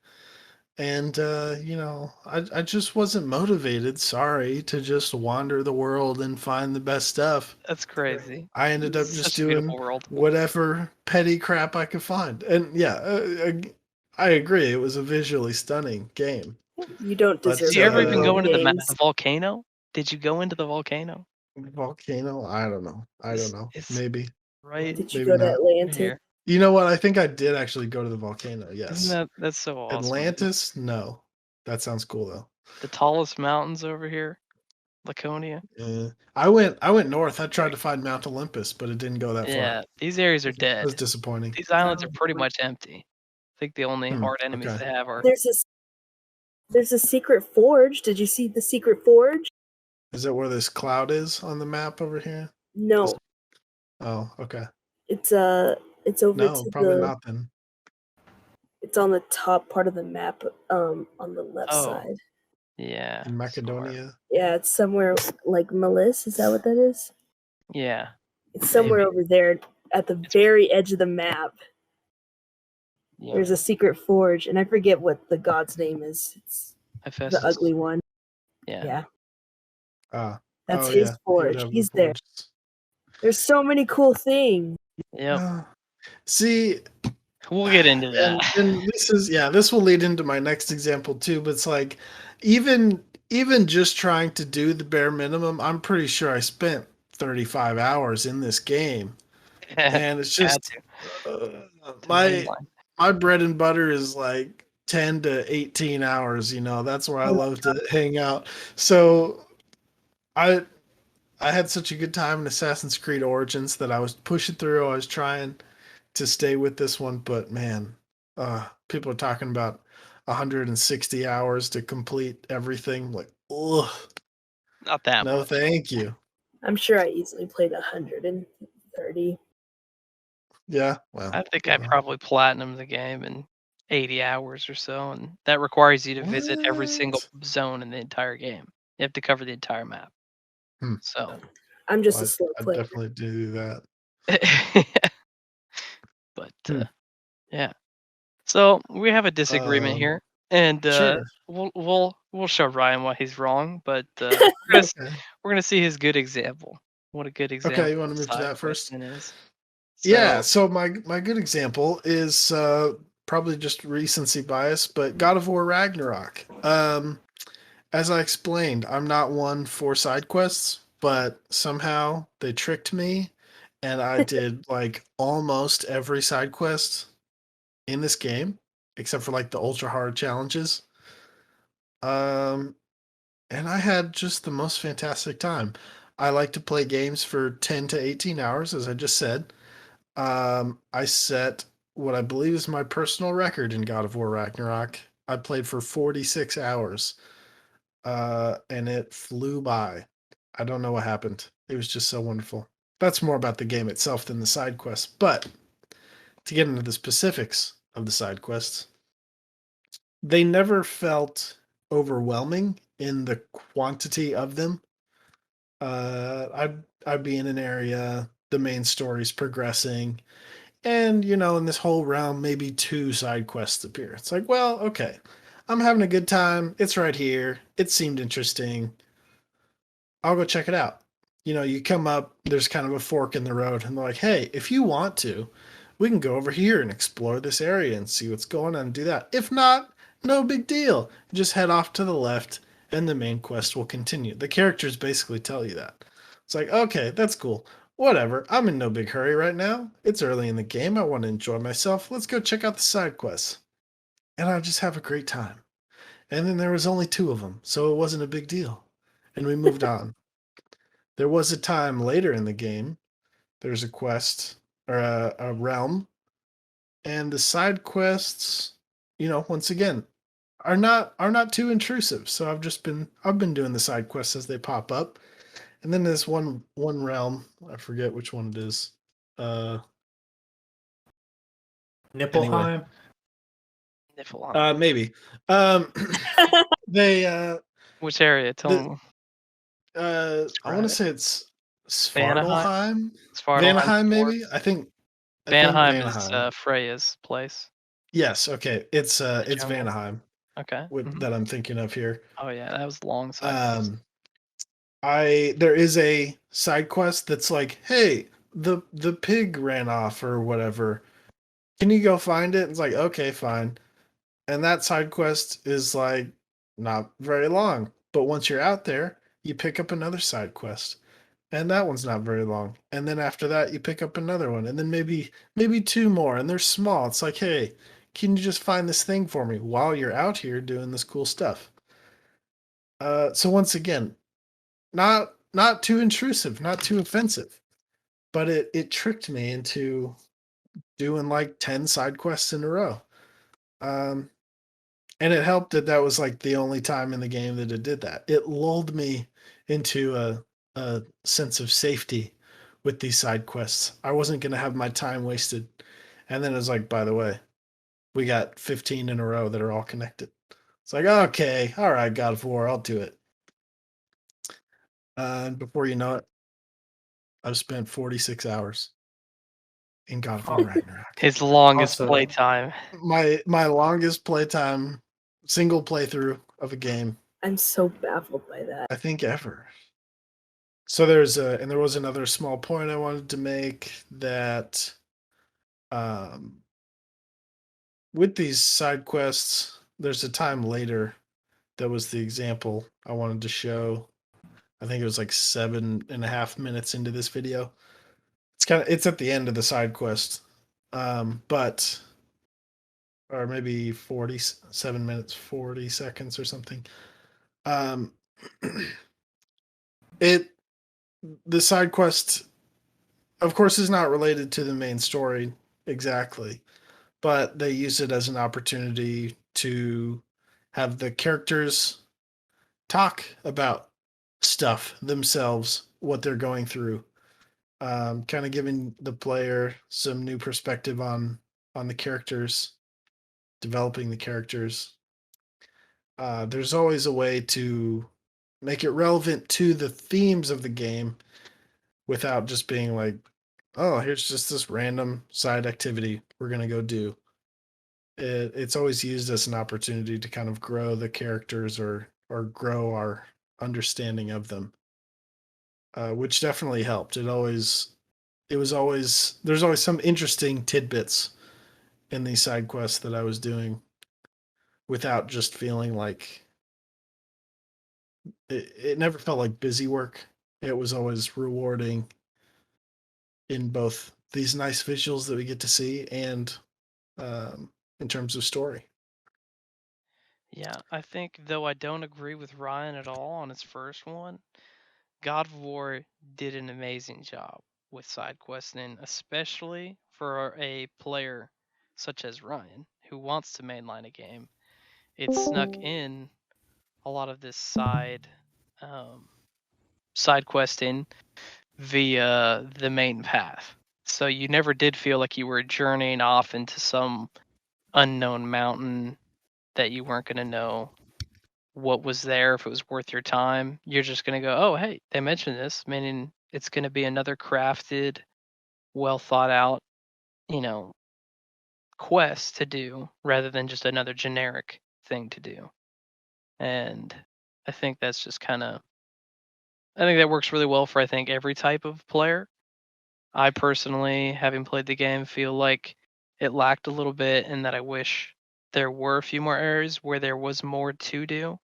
And I just wasn't motivated, sorry, to just wander the world and find the best stuff. That's crazy. I ended up It's just such a beautiful doing world. whatever petty crap I could find. And yeah, I agree, it was a visually stunning game. You don't But, deserve Did you ever even go into the games. volcano? Did you go into the volcano? Volcano? I don't know. It's- Maybe. right Did you Maybe go to not. Atlantis? here. You know what? I think I did actually go to the volcano. Yes. Isn't that's so awesome? dude? Atlantis? No. That sounds cool though. The tallest mountains over here, Laconia. I went north. I tried to find Mount Olympus, but it didn't go that Yeah, far. these areas are It dead. was disappointing. These islands are pretty much empty. I think the only hard enemies okay. they have are. There's a secret forge. Did you see the secret forge? Is that where this cloud is on the map over here? No, Oh, okay. it's over No, to probably the. not then. It's on the top part of the map, on the left Oh. side. Yeah. In Macedonia. Yeah, it's somewhere like Malice. Is that what that is? Yeah. It's somewhere Maybe. over there at the very edge of the map. Yeah. There's a secret forge, and I forget what the god's name is. It's Hephaestus. the ugly one. Yeah. Yeah, Ah. that's oh, his yeah. He would forge. have the He's there. forges. There's so many cool things. Yep. See, We'll get into that. and this will lead into my next example too, but it's like even just trying to do the bare minimum, I'm pretty sure I spent 35 hours in this game. And it's just my bread and butter is like 10 to 18 hours, that's where I love to hang out. So I had such a good time in Assassin's Creed Origins that I was pushing through. I was trying to stay with this one, but man, people are talking about 160 hours to complete everything. Like, ugh. Not that No, much. thank you. I'm sure I easily played 130. Yeah, well, I think I probably platinumed the game in 80 hours or so, and that requires you to visit every single zone in the entire game. You have to cover the entire map. So I'm just a slow I player. definitely do that. but yeah. So we have a disagreement here, and sure. we'll show Ryan why he's wrong, but we're gonna see his good example. What a good example. Okay, you want to move to that first? Is. Yeah, so my good example is probably just recency bias, but God of War Ragnarok. As I explained, I'm not one for side quests, but somehow they tricked me, and I did like almost every side quest in this game, except for like the ultra hard challenges. And I had just the most fantastic time. I like to play games for 10 to 18 hours, as I just said. I set what I believe is my personal record in God of War Ragnarok. I played for 46 hours, and it flew by. I don't know what happened. It was just so wonderful. That's more about the game itself than the side quests. But to get into the specifics of the side quests, they never felt overwhelming in the quantity of them. I'd be in an area, the main story's progressing, and in this whole realm, maybe 2 side quests appear. It's like, well, okay, I'm having a good time. It's right here. It seemed interesting. I'll go check it out. You come up, there's kind of a fork in the road, and they're like, hey, if you want to, we can go over here and explore this area and see what's going on and do that. If not, no big deal. Just head off to the left and the main quest will continue. The characters basically tell you that. It's like, okay, that's cool. Whatever. I'm in no big hurry right now. It's early in the game. I want to enjoy myself. Let's go check out the side quests. And I just have a great time. And then there was only 2 of them, so it wasn't a big deal. And we moved on. There was a time later in the game, there's a quest or a realm, and the side quests, once again, are not too intrusive. So I've been doing the side quests as they pop up. And then there's one realm, I forget which one it is. Nipplheim. Niflheim. Maybe. They Which area? Tell them. I want to say it's Svartalheim. Svartalheim, Vanaheim, maybe. I think Vanaheim is Freya's place. Yes. Okay. It's jungle. Vanaheim. Okay. That I'm thinking of here. Oh yeah, that was long side. There is a side quest that's like, hey, the pig ran off or whatever. Can you go find it? It's like, okay, fine. And that side quest is like not very long. But once you're out there, you pick up another side quest. and that one's not very long. And then after that, you pick up another one, and then maybe two more, and they're small. It's like, hey, can you just find this thing for me while you're out here doing this cool stuff? So once again, not too intrusive, not too offensive, but it tricked me into doing like 10 side quests in a row. And it helped that was like the only time in the game that it did that. It lulled me into a sense of safety with these side quests. I wasn't going to have my time wasted. And then it was like, by the way, we got 15 in a row that are all connected. It's like, okay, all right, God of War, I'll do it. And before you know it, I've spent 46 hours in God of War Ragnarok. His longest Also- playtime. My longest playtime single playthrough of a game, I'm so baffled by that. I think, ever. So there was another small point I wanted to make that with these side quests, there's a time later that was the example I wanted to show. I think it was like 7.5 minutes into this video. It's at the end of the side quest. But or maybe 47 minutes 40 seconds or something. The side quest, of course, is not related to the main story exactly, but they use it as an opportunity to have the characters talk about stuff themselves, what they're going through, kind of giving the player some new perspective on the characters, developing the characters. There's always a way to make it relevant to the themes of the game without just being like, oh, here's just this random side activity we're going to go do. It's always used as an opportunity to kind of grow the characters or grow our understanding of them, which definitely helped. There's always some interesting tidbits in these side quests that I was doing without just feeling like it never felt like busy work. It was always rewarding in both these nice visuals that we get to see and in terms of story. Yeah, I think though I don't agree with Ryan at all on his first one, God of War did an amazing job with side questing, especially for a player such as Ryan who wants to mainline a game. It snuck in a lot of this side questing via the main path. So you never did feel like you were journeying off into some unknown mountain that you weren't going to know what was there, if it was worth your time. You're just going to go, oh, hey, they mentioned this, meaning it's going to be another crafted, well thought out, quest to do rather than just another generic thing to do. And I think that's just I think that works really well for, I think, every type of player. I personally, having played the game, feel like it lacked a little bit in that I wish there were a few more areas where there was more to do,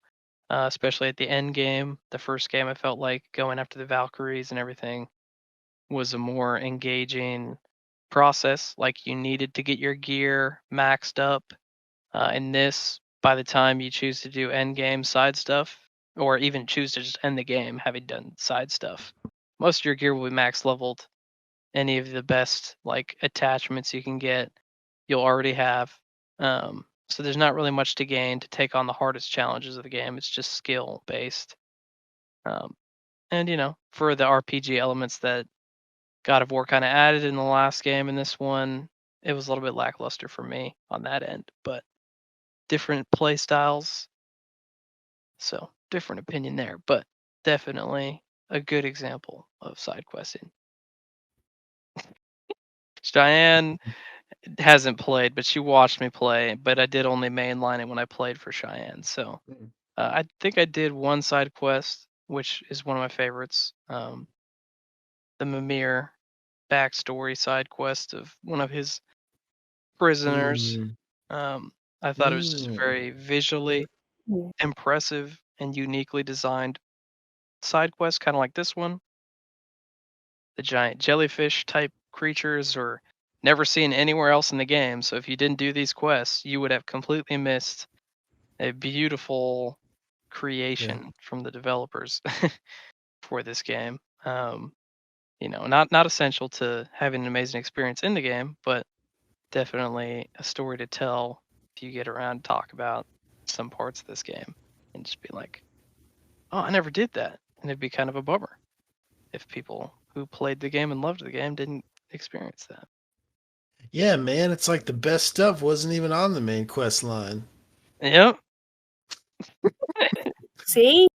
especially at the end game. The first game, I felt like going after the Valkyries and everything was a more engaging process. Like you needed to get your gear maxed up. In this, by the time you choose to do end game side stuff, or even choose to just end the game having done side stuff, most of your gear will be max leveled. Any of the best like attachments you can get, you'll already have. So there's not really much to gain to take on the hardest challenges of the game. It's just skill based. And for the RPG elements that God of War kind of added in the last game and this one, it was a little bit lackluster for me on that end. But different play styles, so different opinion there. But definitely a good example of side questing. Cheyenne hasn't played, but she watched me play. But I did only mainline it when I played for Cheyenne. So I think I did one side quest, which is one of my favorites. The Mimir backstory side quest of one of his prisoners. I thought it was just a very visually impressive and uniquely designed side quest, kind of like this one. the giant jellyfish type creatures or never seen anywhere else in the game. So if you didn't do these quests, you would have completely missed a beautiful creation from the developers for this game. Not essential to having an amazing experience in the game, but definitely a story to tell if you get around to talk about some parts of this game and just be like, oh, I never did that. And it'd be kind of a bummer if people who played the game and loved the game didn't experience that. Yeah, man, it's like the best stuff wasn't even on the main quest line. Yep. See?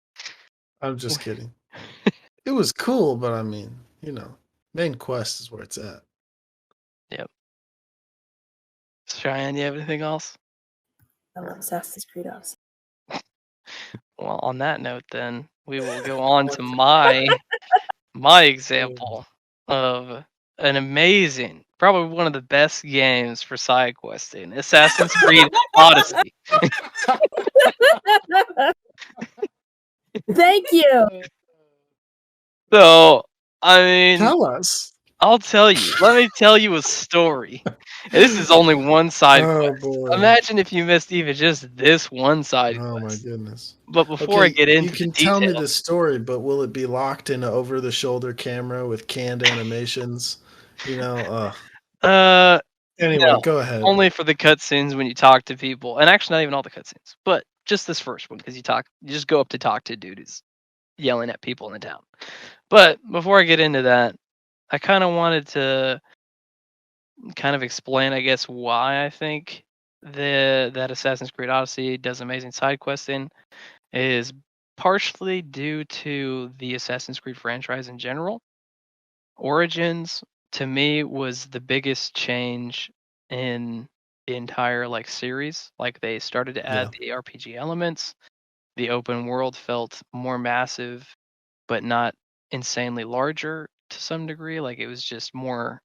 I'm just kidding. It was cool, but I mean, main quest is where it's at. Yep. Cheyenne, you have anything else? I love Assassin's Creed Odyssey. Well, on that note, then we will go on to my example of an amazing, probably one of the best games for side questing, Assassin's Creed Odyssey. Thank you. So, I mean, Tell us. I'll tell you. Let me tell you a story. And this is only one side quest. Boy. Imagine if you missed even just this one side Oh my quest. goodness. But before I get into you can the tell me details, the story, but will it be locked in an over-the-shoulder camera with canned animations? Anyway, no, go ahead. only for the cutscenes when you talk to people, and actually not even all the cutscenes, but just this first one because you just go up to talk to a dude who's yelling at people in the town. But before I get into that, I kind of wanted to kind of explain, I guess, why I think that Assassin's Creed Odyssey does amazing side questing is partially due to the Assassin's Creed franchise in general. Origins, to me, was the biggest change in the entire series. Like they started to add the RPG elements. The open world felt more massive, but not insanely larger to some degree. Like it was just more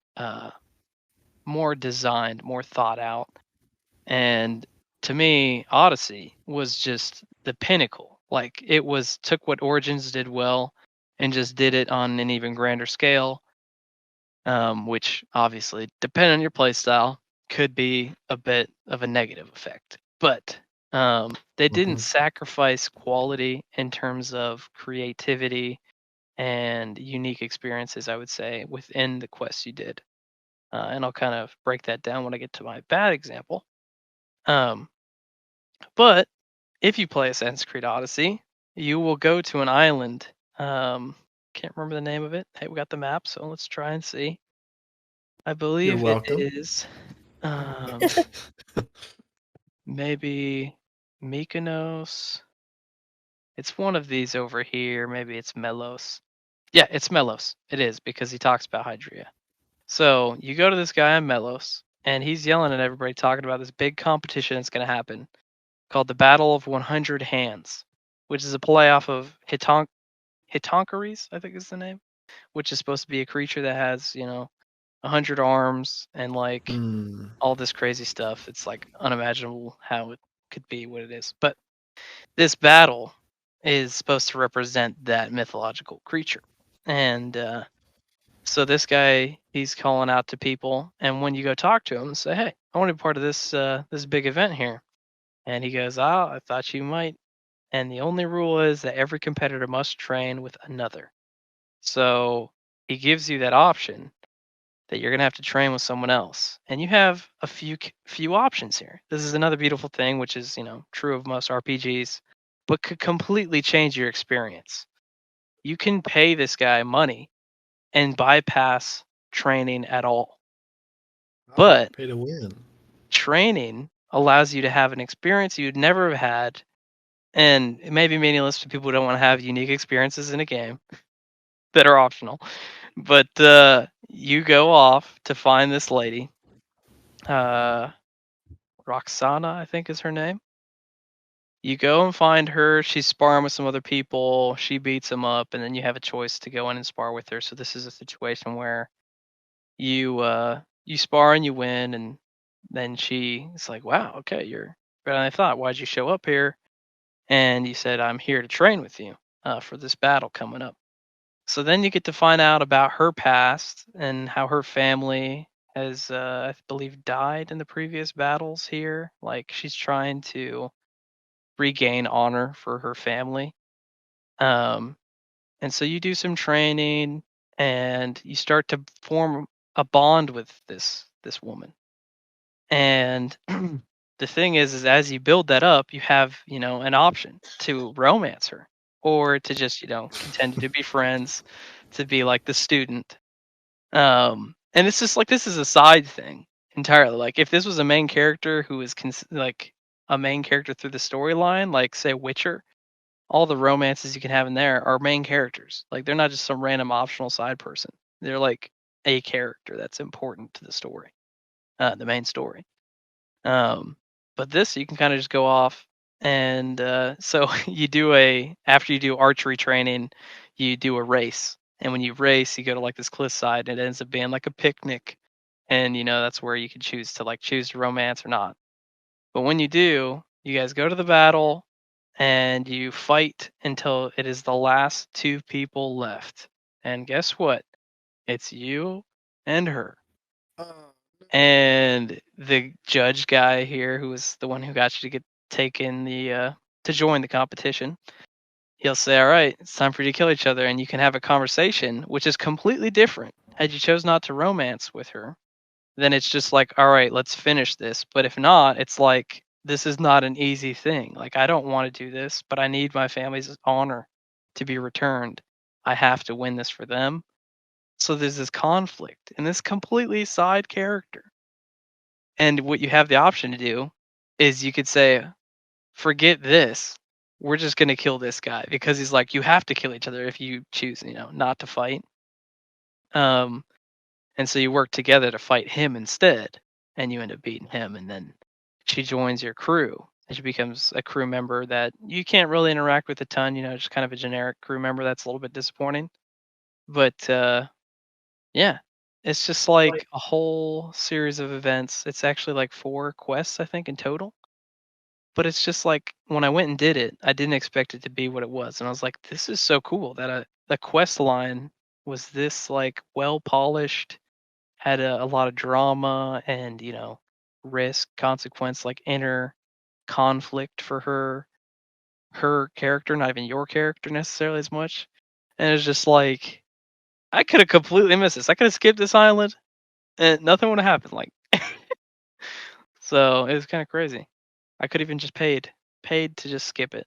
designed, more thought out. And to me, Odyssey was just the pinnacle. Like it took what Origins did well and just did it on an even grander scale. Which obviously, depending on your playstyle, could be a bit of a negative effect. But they didn't sacrifice quality in terms of creativity and unique experiences, I would say, within the quests you did. And I'll kind of break that down when I get to my bad example. But if you play Assassin's Creed Odyssey, you will go to an island. Can't remember the name of it. Hey, we got the map, so let's try and see. I believe it is maybe Mykonos. It's one of these over here. Maybe it's Melos. Yeah, it's Melos. It is because he talks about Hydria. So you go to this guy in Melos, and he's yelling at everybody, talking about this big competition that's going to happen called the Battle of 100 Hands, which is a play off of Hitonkaris, I think is the name, which is supposed to be a creature that has, 100 arms and all this crazy stuff. It's unimaginable how it could be what it is. But this battle is supposed to represent that mythological creature. And so this guy, he's calling out to people, and when you go talk to him and say, hey, I want to be part of this big event here. And he goes, I thought you might. And the only rule is that every competitor must train with another. So he gives you that option that you're going to have to train with someone else. And you have a few options here. This is another beautiful thing, which is, true of most RPGs, but could completely change your experience. You can pay this guy money and bypass training at all. But pay to win. Training allows you to have an experience you'd never have had, and it may be meaningless to people who don't want to have unique experiences in a game that are optional. But you go off to find this lady. Roxana, I think is her name. You go and find her. She's sparring with some other people. She beats them up, and then you have a choice to go in and spar with her. So this is a situation where you spar and you win, and then she's like, wow, okay, you're better than I thought. Why'd you show up here? And you said, I'm here to train with you for this battle coming up. So then you get to find out about her past and how her family has, I believe, died in the previous battles here. Like she's trying to regain honor for her family. Um, and so you do some training, and you start to form a bond with this woman. And the thing is as you build that up, you have an option to romance her, or to just continue to be friends, to be like the student. And it's just like this is a side thing entirely. Like if this was a main character who is like a main character through the storyline, like say Witcher, all the romances you can have in there are main characters. Like they're not just some random optional side person. They're like a character that's important to the story, the main story. But this you can kind of just go off, and so after you do archery training, you do a race, and when you race, you go to like this cliffside, and it ends up being like a picnic, and that's where you can choose to romance or not. But when you do, you guys go to the battle, and you fight until it is the last two people left, and guess what? It's you and her. And the judge guy here, who was the one who got you to to join the competition, he'll say, "All right, it's time for you to kill each other," and you can have a conversation, which is completely different. Had you chose not to romance with her, then it's just like, "All right, let's finish this." But if not, it's like this is not an easy thing. Like I don't want to do this, but I need my family's honor to be returned. I have to win this for them. So there's this conflict and this completely side character. And what you have the option to do is you could say, forget this. We're just going to kill this guy, because he's like, you have to kill each other if you choose, not to fight. And so you work together to fight him instead, and you end up beating him. And then she joins your crew, and she becomes a crew member that you can't really interact with a ton, just kind of a generic crew member. That's a little bit disappointing. But yeah, it's just like a whole series of events. It's actually like 4 quests, I think, in total. But it's just like when I went and did it, I didn't expect it to be what it was. And I was like, this is so cool that the quest line was this like well polished, had a lot of drama and, risk, consequence, like inner conflict for her character, not even your character necessarily as much. And it's just like, I could have completely missed this. I could have skipped this island and nothing would have happened. Like, so it was kind of crazy. I could even just paid to just skip it,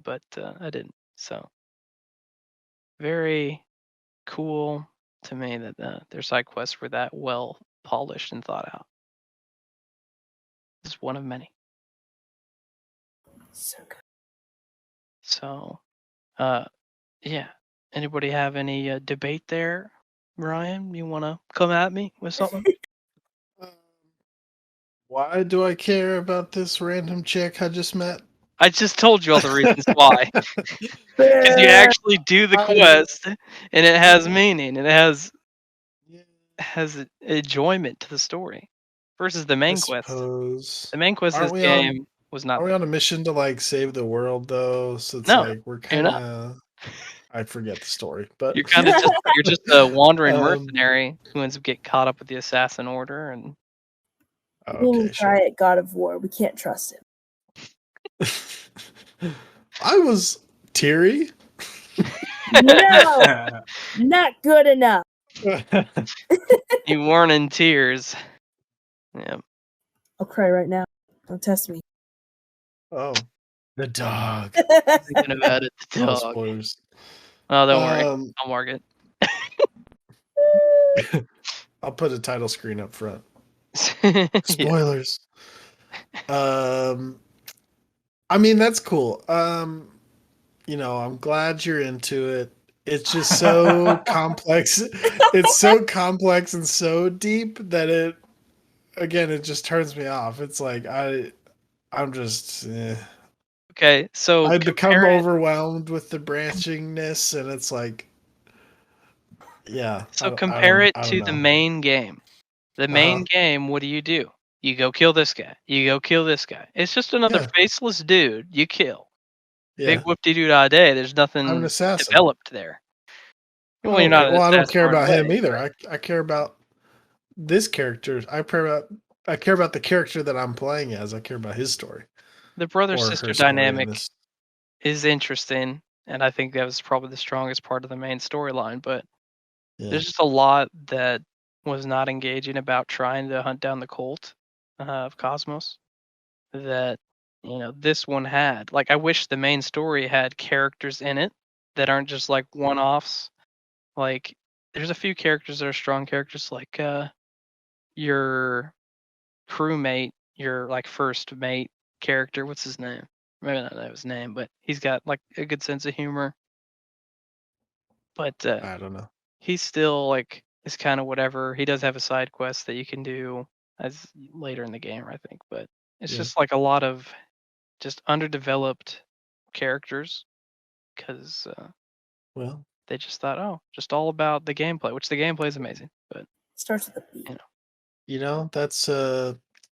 but I didn't. So very cool to me that their side quests were that well polished and thought out. It's one of many. So good. So, yeah. Anybody have any debate there, Ryan? You want to come at me with something? Why do I care about this random chick I just met? I just told you all the reasons why. Because you actually do the quest, and it has meaning, and it has enjoyment to the story, versus the main quest. The main quest of this game was not. Are we on a mission to like save the world though? So it's No, like we're kind of. I forget the story, but you're kind of just a wandering mercenary who ends up getting caught up with the assassin order, and We'll try it, God of War. We can't trust him. I was teary. No, not good enough. You weren't in tears. Yeah. I'll cry right now. Don't test me. Oh, the dog. Thinking about it, the No dog. spoilers. Oh, don't worry. I'll mark it. I'll put a title screen up front. Spoilers. I mean, that's cool. I'm glad you're into it. It's just so complex. It's so complex and so deep that it just turns me off. It's like I'm just Okay, so I become overwhelmed with the branchingness, and it's like, yeah. So compare it to the main game. The main game, what do? You go kill this guy. You go kill this guy. It's just another faceless dude you kill. Big whoop-de-doo-da day. There's nothing developed there. Well, you're not Okay, an well, I don't assassin care right about him away, either. I care about this character. I care about the character that I'm playing as. I care about his story the brother or sister her story in dynamic this. is interesting, and I think that was probably the strongest part of the main storyline. But Yeah. there's just a lot that was not engaging about trying to hunt down the cult of Cosmos that this one had. Like, I wish the main story had characters in it that aren't just like one-offs. Like, there's a few characters that are strong characters, like your crewmate, your like first mate character. What's his name? Maybe not know his name, but he's got like a good sense of humor. But I don't know. he's still like is kind of whatever. He does have a side quest that you can do as later in the game, I think. But it's Yeah. just like a lot of just underdeveloped characters because Well, they just thought, oh, just all about the gameplay, which the gameplay is amazing. But Starts with a B.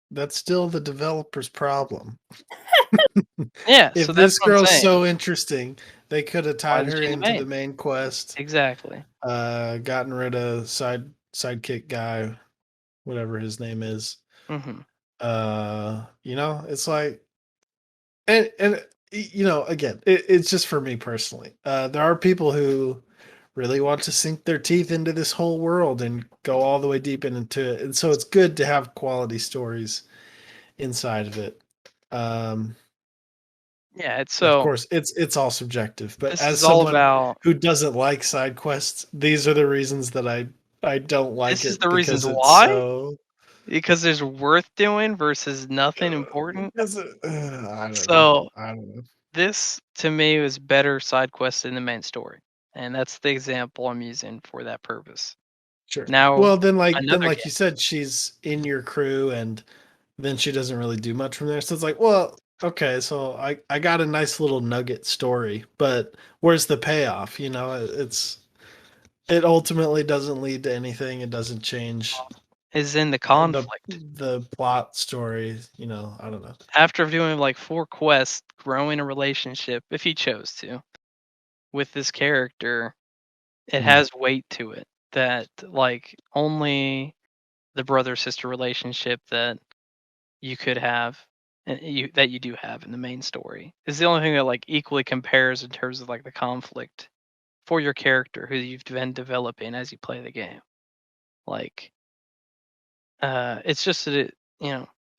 that's still the developer's problem. yeah, If so that's this what I'm girl's saying. so interesting, they could have Why tied is her she in the into the main? main quest, Exactly. gotten rid of sidekick guy, whatever his name is. hmm It's like, and again, it's just for me personally. There are people who really want to sink their teeth into this whole world and go all the way deep into it, and so it's good to have quality stories inside of it. Yeah, it's Of so. course, it's all subjective, but This as is all someone about. who doesn't like side quests, these are the reasons that I don't like This is it the reasons because it's why. so Because there's worth doing versus nothing important. I don't know. So I don't know. this to me was better side quest than the main story, and that's the example I'm using for that purpose. Sure. Now Well, then another like game. you said, she's in your crew, and then she doesn't really do much from there. So it's like, well, okay, so I got a nice little nugget story, but where's the payoff? It ultimately doesn't lead to anything. It doesn't change Is in the the conflict. the plot story. I don't know. After doing like 4 quests, growing a relationship, if he chose to, with this character, it has weight to it that like only the brother sister relationship that you could have and you do have in the main story is the only thing that like equally compares in terms of like the conflict for your character who you've been developing as you play the game. Like it's just a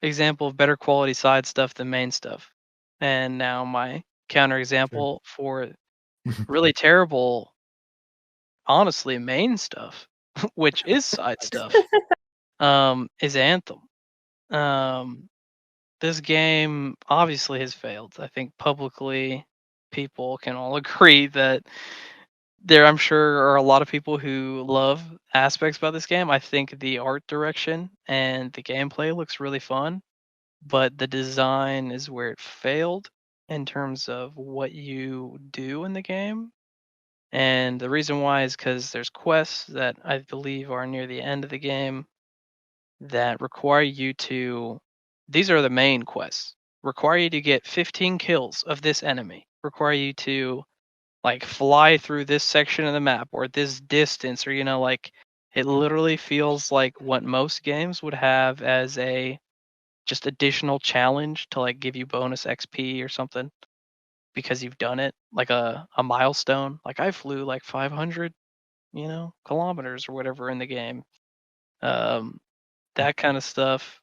example of better quality side stuff than main stuff. And now my counter example for really terrible, honestly, main stuff, which is side stuff, is Anthem. Um, this game obviously has failed. I think publicly people can all agree that there, I'm sure, are a lot of people who love aspects about this game. I think the art direction and the gameplay looks really fun, but the design is where it failed in terms of what you do in the game. And the reason why is because there's quests that I believe are near the end of the game that require you to. These are the main quests. Require you to get 15 kills of this enemy. Require you to like fly through this section of the map or this distance, or like it literally feels like what most games would have as a just additional challenge to like give you bonus XP or something because you've done it, like a milestone. Like I flew like 500 kilometers or whatever in the game. That kind of stuff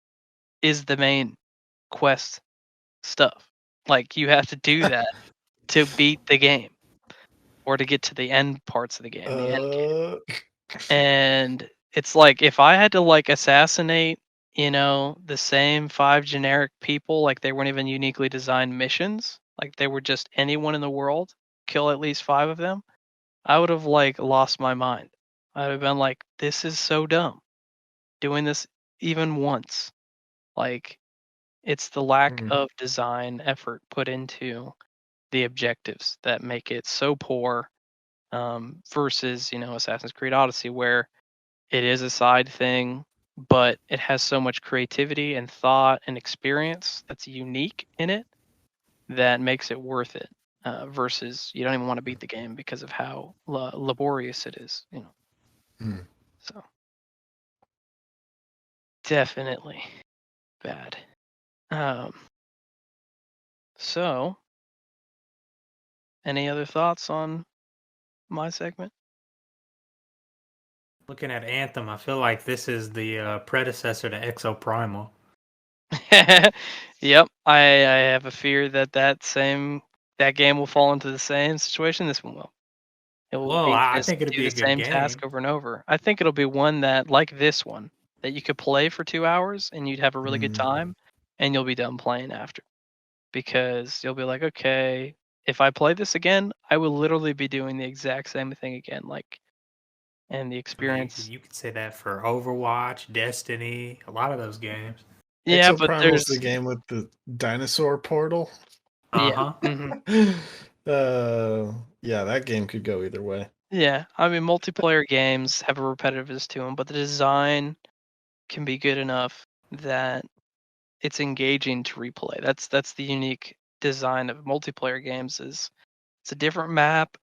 is the main quest stuff. Like you have to do that to beat the game or to get to the end parts of the game, the end game. And it's like if I had to like assassinate, the same 5 generic people, like they weren't even uniquely designed missions, like they were just anyone in the world, kill at least 5 of them, I would have like lost my mind. I would have been like, this is so dumb. Doing this even once. Like it's the lack of design effort put into the objectives that make it so poor versus, Assassin's Creed Odyssey, where it is a side thing, but it has so much creativity and thought and experience that's unique in it that makes it worth it. versus you don't even want to beat the game because of how laborious it is. So definitely bad. So any other thoughts on my segment? Looking at Anthem, I feel like this is the predecessor to Exo Primal. Yep, I have a fear that that game will fall into the same situation this one will. It will Well, be I just think it'll do be the a good same game. task over and over. I think it'll be one that, like this one, that you could play for 2 hours and you'd have a really good time, and you'll be done playing after. Because you'll be like, okay, if I play this again, I will literally be doing the exact same thing again. And the I mean, experience. you could say that for Overwatch, Destiny, a lot of those games. Yeah, Exo but Primal's there's the game with the dinosaur portal. yeah. Uh-huh. Yeah, that game could go either way. Yeah, I mean, multiplayer games have a repetitiveness to them, but the design can be good enough that it's engaging to replay. That's the unique design of multiplayer games. Is it's a different map.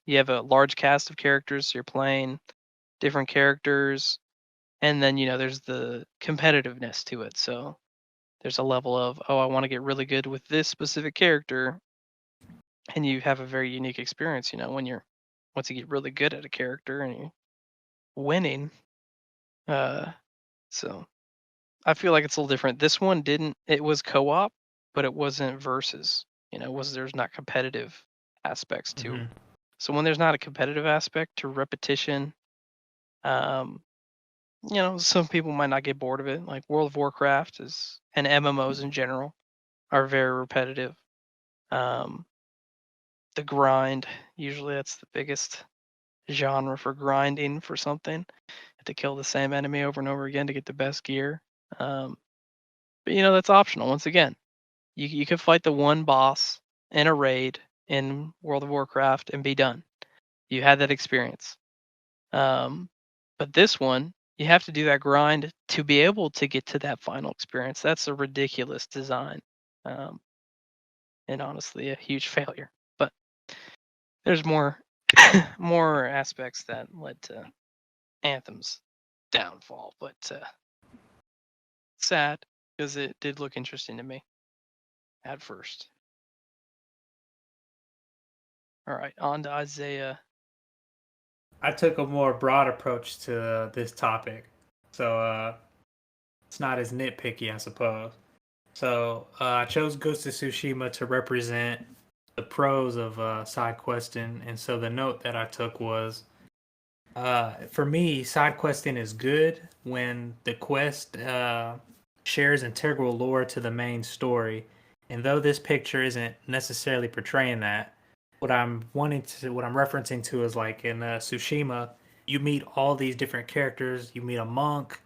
You have a large cast of characters. So you're playing different characters, and then there's the competitiveness to it. So there's a level of, oh, I want to get really good with this specific character, and you have a very unique experience. Once you get really good at a character and you're winning. So I feel like it's a little different. This one didn't. It was co-op, but it wasn't versus. There's not competitive aspects to it. Mhm. So when there's not a competitive aspect to repetition, um, some people might not get bored of it. Like World of Warcraft and MMOs in general are very repetitive. The grind, usually that's the biggest genre for grinding for something. To kill the same enemy over and over again to get the best gear. But that's optional. Once again, you could fight the one boss in a raid in World of Warcraft and be done. You had that experience. But this one, you have to do that grind to be able to get to that final experience. That's a ridiculous design, and honestly, a huge failure. But there's more more aspects that led to Anthem's downfall. But sad because it did look interesting to me at first. All right, on to Isaiah. I took a more broad approach to this topic, so it's not as nitpicky, I suppose. So I chose Ghost of Tsushima to represent the pros of side questing, and so the note that I took was, for me, side questing is good when the quest shares integral lore to the main story. And though this picture isn't necessarily portraying that, what I'm referencing to is like in Tsushima, you meet all these different characters. You meet a monk,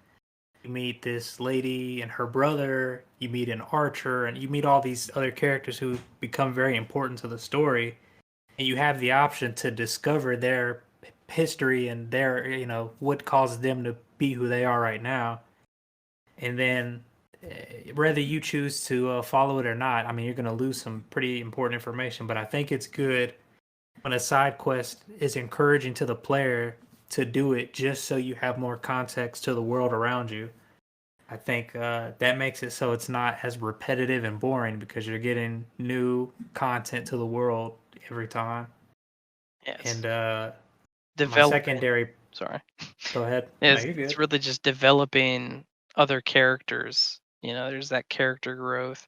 you meet this lady and her brother, you meet an archer, and you meet all these other characters who become very important to the story. And you have the option to discover their history and their what caused them to be who they are right now. And then whether you choose to follow it or not, I mean, you're going to lose some pretty important information. But I think it's good when a side quest is encouraging to the player to do it just so you have more context to the world around you. I think that makes it so it's not as repetitive and boring because you're getting new content to the world every time. Yes. And my Developing. secondary. Sorry. Go ahead. It's really just developing other characters. There's that character growth,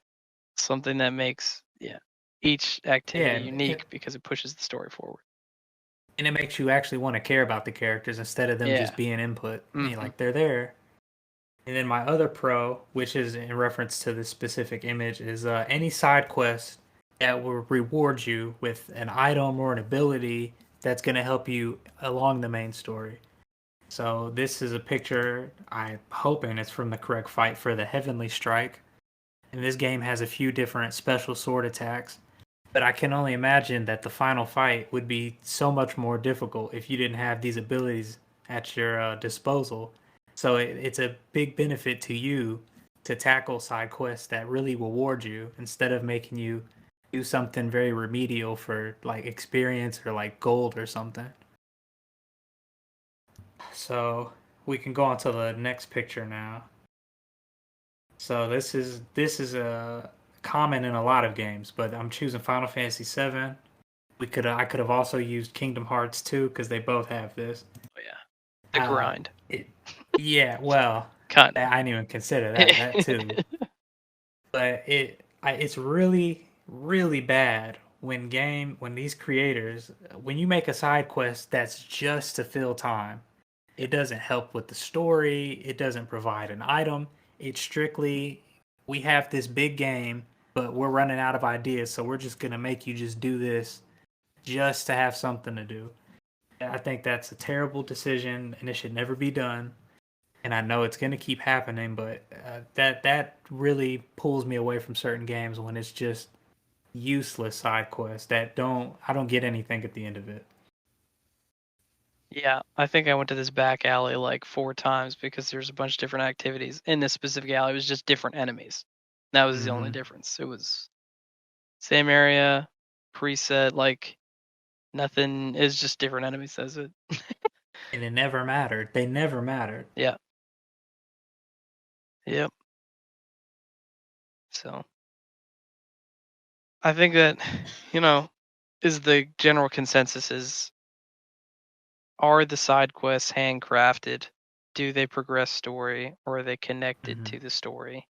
something that makes each activity unique because it pushes the story forward. And it makes you actually want to care about the characters instead of them just being input. Like they're there. And then my other pro, which is in reference to this specific image, is any side quest that will reward you with an item or an ability that's going to help you along the main story. So this is a picture, I'm hoping it's from the correct fight for the Heavenly Strike. And this game has a few different special sword attacks. But I can only imagine that the final fight would be so much more difficult if you didn't have these abilities at your disposal. So it's a big benefit to you to tackle side quests that really reward you instead of making you do something very remedial for like experience or like gold or something. So we can go on to the next picture now. So this is a common in a lot of games, but I'm choosing Final Fantasy VII. I could have also used Kingdom Hearts 2 because they both have this. Oh, yeah. The grind. Yeah, well, Kind of. I didn't even consider that too. But it's really really bad when these creators, when you make a side quest that's just to fill time, it doesn't help with the story, it doesn't provide an item. It's strictly, we have this big game, but we're running out of ideas, so we're just gonna make you just do this just to have something to do. I think that's a terrible decision, and it should never be done. And I know it's gonna keep happening, but that really pulls me away from certain games when it's just useless side quests I don't get anything at the end of it. Yeah, I think I went to this back alley like 4 times because there's a bunch of different activities. In this specific alley, it was just different enemies. That was the only difference. It was same area, preset, like nothing. It's just different enemies. That's it. And it never mattered. They never mattered. Yeah. Yep. So I think that, is the general consensus is, are the side quests handcrafted? Do they progress story, or are they connected to the story?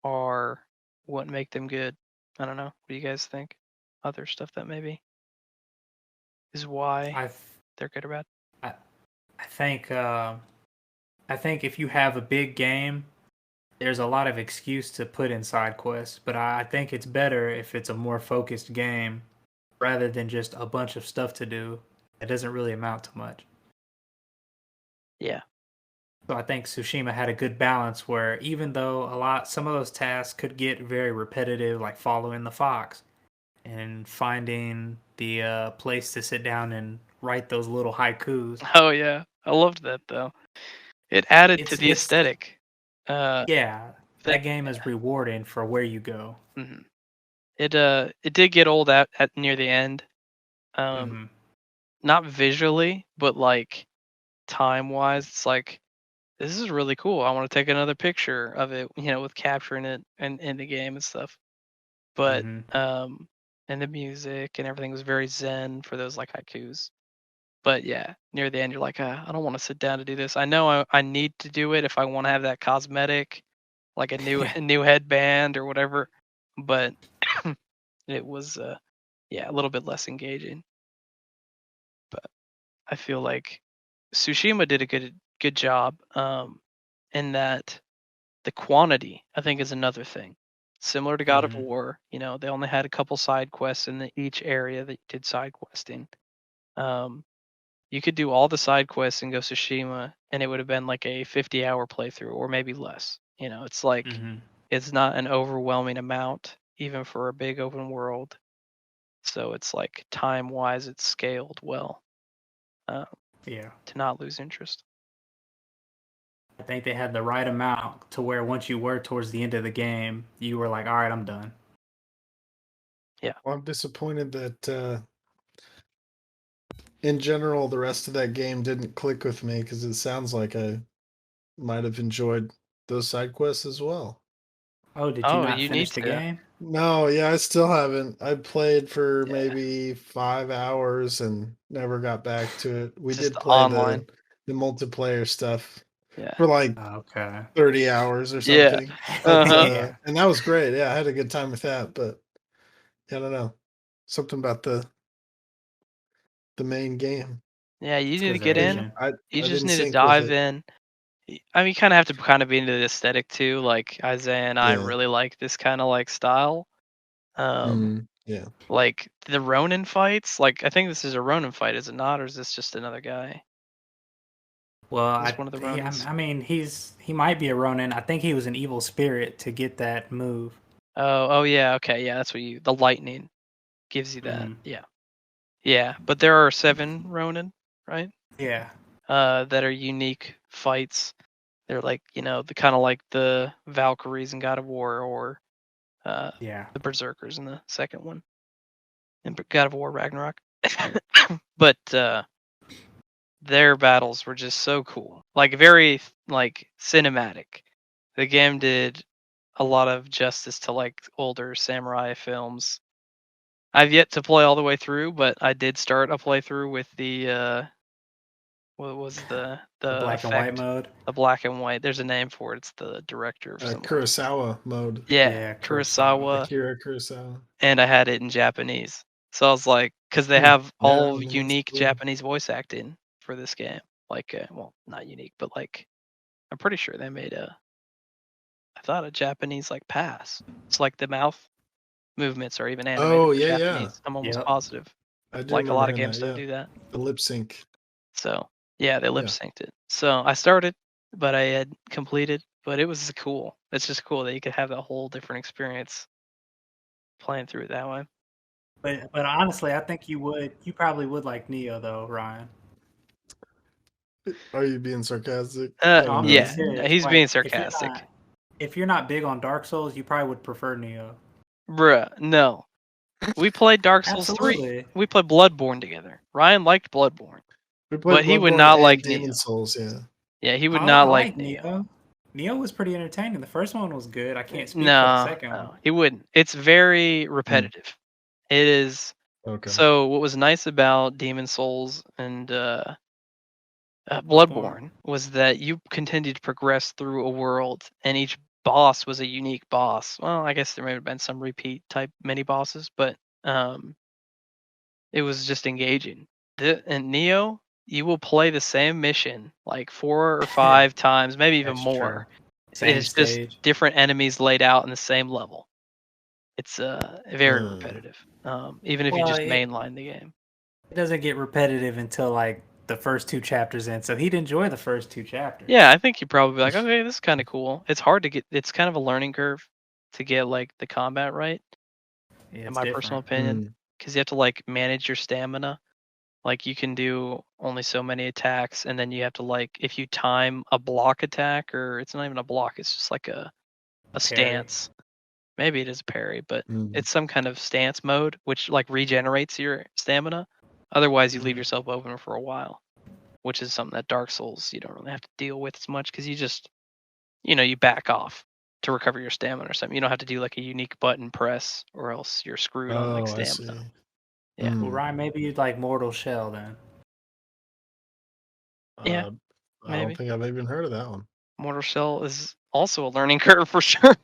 Or what make them good? I don't know. What do you guys think? Other stuff that maybe is why they're good or bad? I think if you have a big game, there's a lot of excuse to put in side quests, but I think it's better if it's a more focused game rather than just a bunch of stuff to do. It doesn't really amount to much. Yeah. So I think Tsushima had a good balance where even though some of those tasks could get very repetitive, like following the fox and finding the place to sit down and write those little haikus. Oh yeah, I loved that though. It added to the aesthetic. Yeah, that game is rewarding for where you go. Mm-hmm. It did get old at near the end. Not visually, but like time wise, it's like, this is really cool. I want to take another picture of it, with capturing it and in the game and stuff. But and the music and everything was very zen for those like haikus. But yeah, near the end, you're like, I don't want to sit down to do this. I know I need to do it if I want to have that cosmetic, like a new headband or whatever. But it was a little bit less engaging. But I feel like Tsushima did a good job, in that the quantity, I think, is another thing. Similar to God of War, they only had a couple side quests in each area that you did side questing. You could do all the side quests in Ghost of Tsushima, and it would have been like a 50-hour playthrough, or maybe less. It's like, it's not an overwhelming amount, even for a big open world. So it's like, time-wise, it's scaled well. To not lose interest. I think they had the right amount to where once you were towards the end of the game, you were like, all right, I'm done. Yeah. Well, I'm disappointed that in general the rest of that game didn't click with me, because it sounds like I might have enjoyed those side quests as well. Oh, did you not finish the game? No, yeah, I still haven't. I played for maybe 5 hours and never got back to it. We did play online. The multiplayer stuff Yeah. for like 30 hours or something. Yeah. And that was great. Yeah, I had a good time with that, but I don't know. Something about the main game. Yeah, you need to get in. You just need to sync with dive it. in. I mean, you kind of have to be into the aesthetic too. Like Isaiah and I really like this kind of like style. Yeah. Like the Ronin fights. Like, I think this is a Ronin fight, is it not, or is this just another guy? Well, one of the Ronins. I mean, he might be a Ronin. I think he was an evil spirit to get that move. Oh yeah, okay, yeah, that's what the lightning gives you that. Yeah. But there are 7 Ronin, right? Yeah. That are unique fights. They're like, the kind of like the Valkyries in God of War, or Yeah. the Berserkers in the second one, and God of War Ragnarok. But their battles were just so cool, like very like cinematic. The game did a lot of justice to like older samurai films. I've yet to play all the way through, but I did start a playthrough with the what was the black and white effect? mode. The black and white. There's a name for it. It's the director of some. Kurosawa mode. Yeah, Kurosawa. Akira Kurosawa. And I had it in Japanese. So I was like, because they Hmm. have Yeah, all I mean, that's unique cool. Japanese voice acting for this game. Like, well, not unique, but like, I'm pretty sure they made I thought a Japanese like pass. It's like the mouth movements are even animated Oh, for yeah, Japanese. I'm almost Yep. positive. I do Like a remember lot of hearing games that, don't yeah. do that. The lip sync. So yeah, they lip synced it. So I started, but I had completed. But it was cool. It's just cool that you could have that whole different experience playing through it that way. But honestly, I think you probably would like Neo though, Ryan. Are you being sarcastic? I No, don't I'm know. being Yeah, serious. he's Like, being sarcastic. If you're not big on Dark Souls, you probably would prefer Neo. Bruh, no. We played Dark Souls 3. Absolutely. We played Bloodborne together. Ryan liked Bloodborne. We played But he would Bloodborne not and like Demon Neo. Souls, yeah. Yeah, he would I not like like Neo. Neo. Neo was pretty entertaining. The first one was good. I can't speak for the No, second one. he wouldn't. It's very repetitive. It is. Okay. So what was nice about Demon Souls and Bloodborne was that you continued to progress through a world, and each boss was a unique boss. Well, I guess there may have been some repeat type mini bosses, but it was just engaging. In Neo, you will play the same mission like 4 or 5 times, maybe even That's more. true. It Same is just stage. different enemies laid out in the same level. It's very repetitive. Even if you just mainline the game. It doesn't get repetitive until like the first 2 chapters in. So he'd enjoy the first 2 chapters. Yeah, I think you'd probably be like, okay, this is kind of cool. It's hard to get. It's kind of a learning curve to get like the combat right. Yeah, in my personal opinion, because you have to like manage your stamina. Like you can do only so many attacks, and then you have to like if you time a block attack, or it's not even a block, it's just like a stance. Maybe it is a parry, but it's some kind of stance mode which like regenerates your stamina. Otherwise, you leave yourself open for a while, which is something that Dark Souls you don't really have to deal with as much because you just you back off to recover your stamina or something. You don't have to do like a unique button press, or else you're screwed on like stamina. I see. Yeah. Well, Ryan, maybe you'd like Mortal Shell then. Yeah, I don't think I've even heard of that one. Mortal Shell is also a learning curve for sure,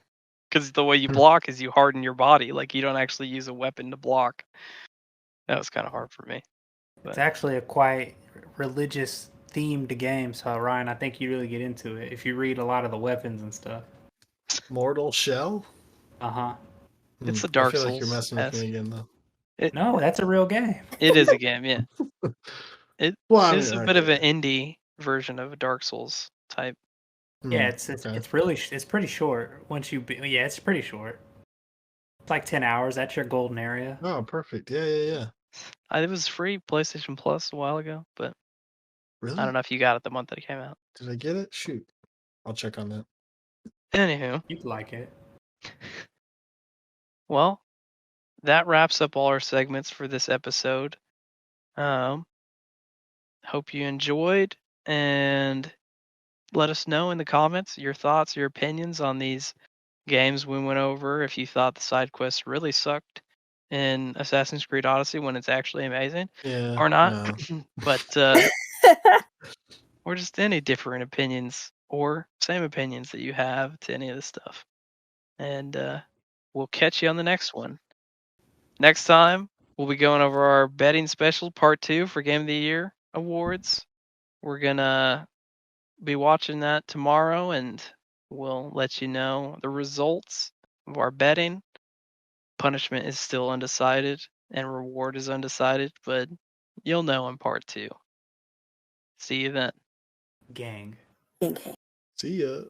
because the way you block is you harden your body. Like you don't actually use a weapon to block. That was kind of hard for me. It's actually a quite religious themed game, so Ryan, I think you really get into it if you read a lot of the weapons and stuff. Mortal Shell? Uh-huh. It's the Dark Souls. I feel like you're messing with me again, though. No, that's a real game. It is a game, yeah. It is a bit of an okay. indie version of a Dark Souls type. Yeah, it's pretty short. It's pretty short. It's like 10 hours. That's your golden area. Oh, perfect. Yeah. It was free PlayStation Plus a while ago, but Really? I don't know if you got it the month that it came out. Did I get it? Shoot. I'll check on that. Anywho. You'd like it. Well, that wraps up all our segments for this episode. Hope you enjoyed, and let us know in the comments your thoughts, your opinions on these games we went over. If you thought the side quests really sucked in Assassin's Creed Odyssey when it's actually amazing, or not. No. But or just any different opinions or same opinions that you have to any of this stuff. And we'll catch you on the next one. Next time, we'll be going over our betting special part 2 for Game of the Year awards. We're going to be watching that tomorrow, and we'll let you know the results of our betting. Punishment is still undecided, and reward is undecided, but you'll know in part 2. See you then. Gang. See ya.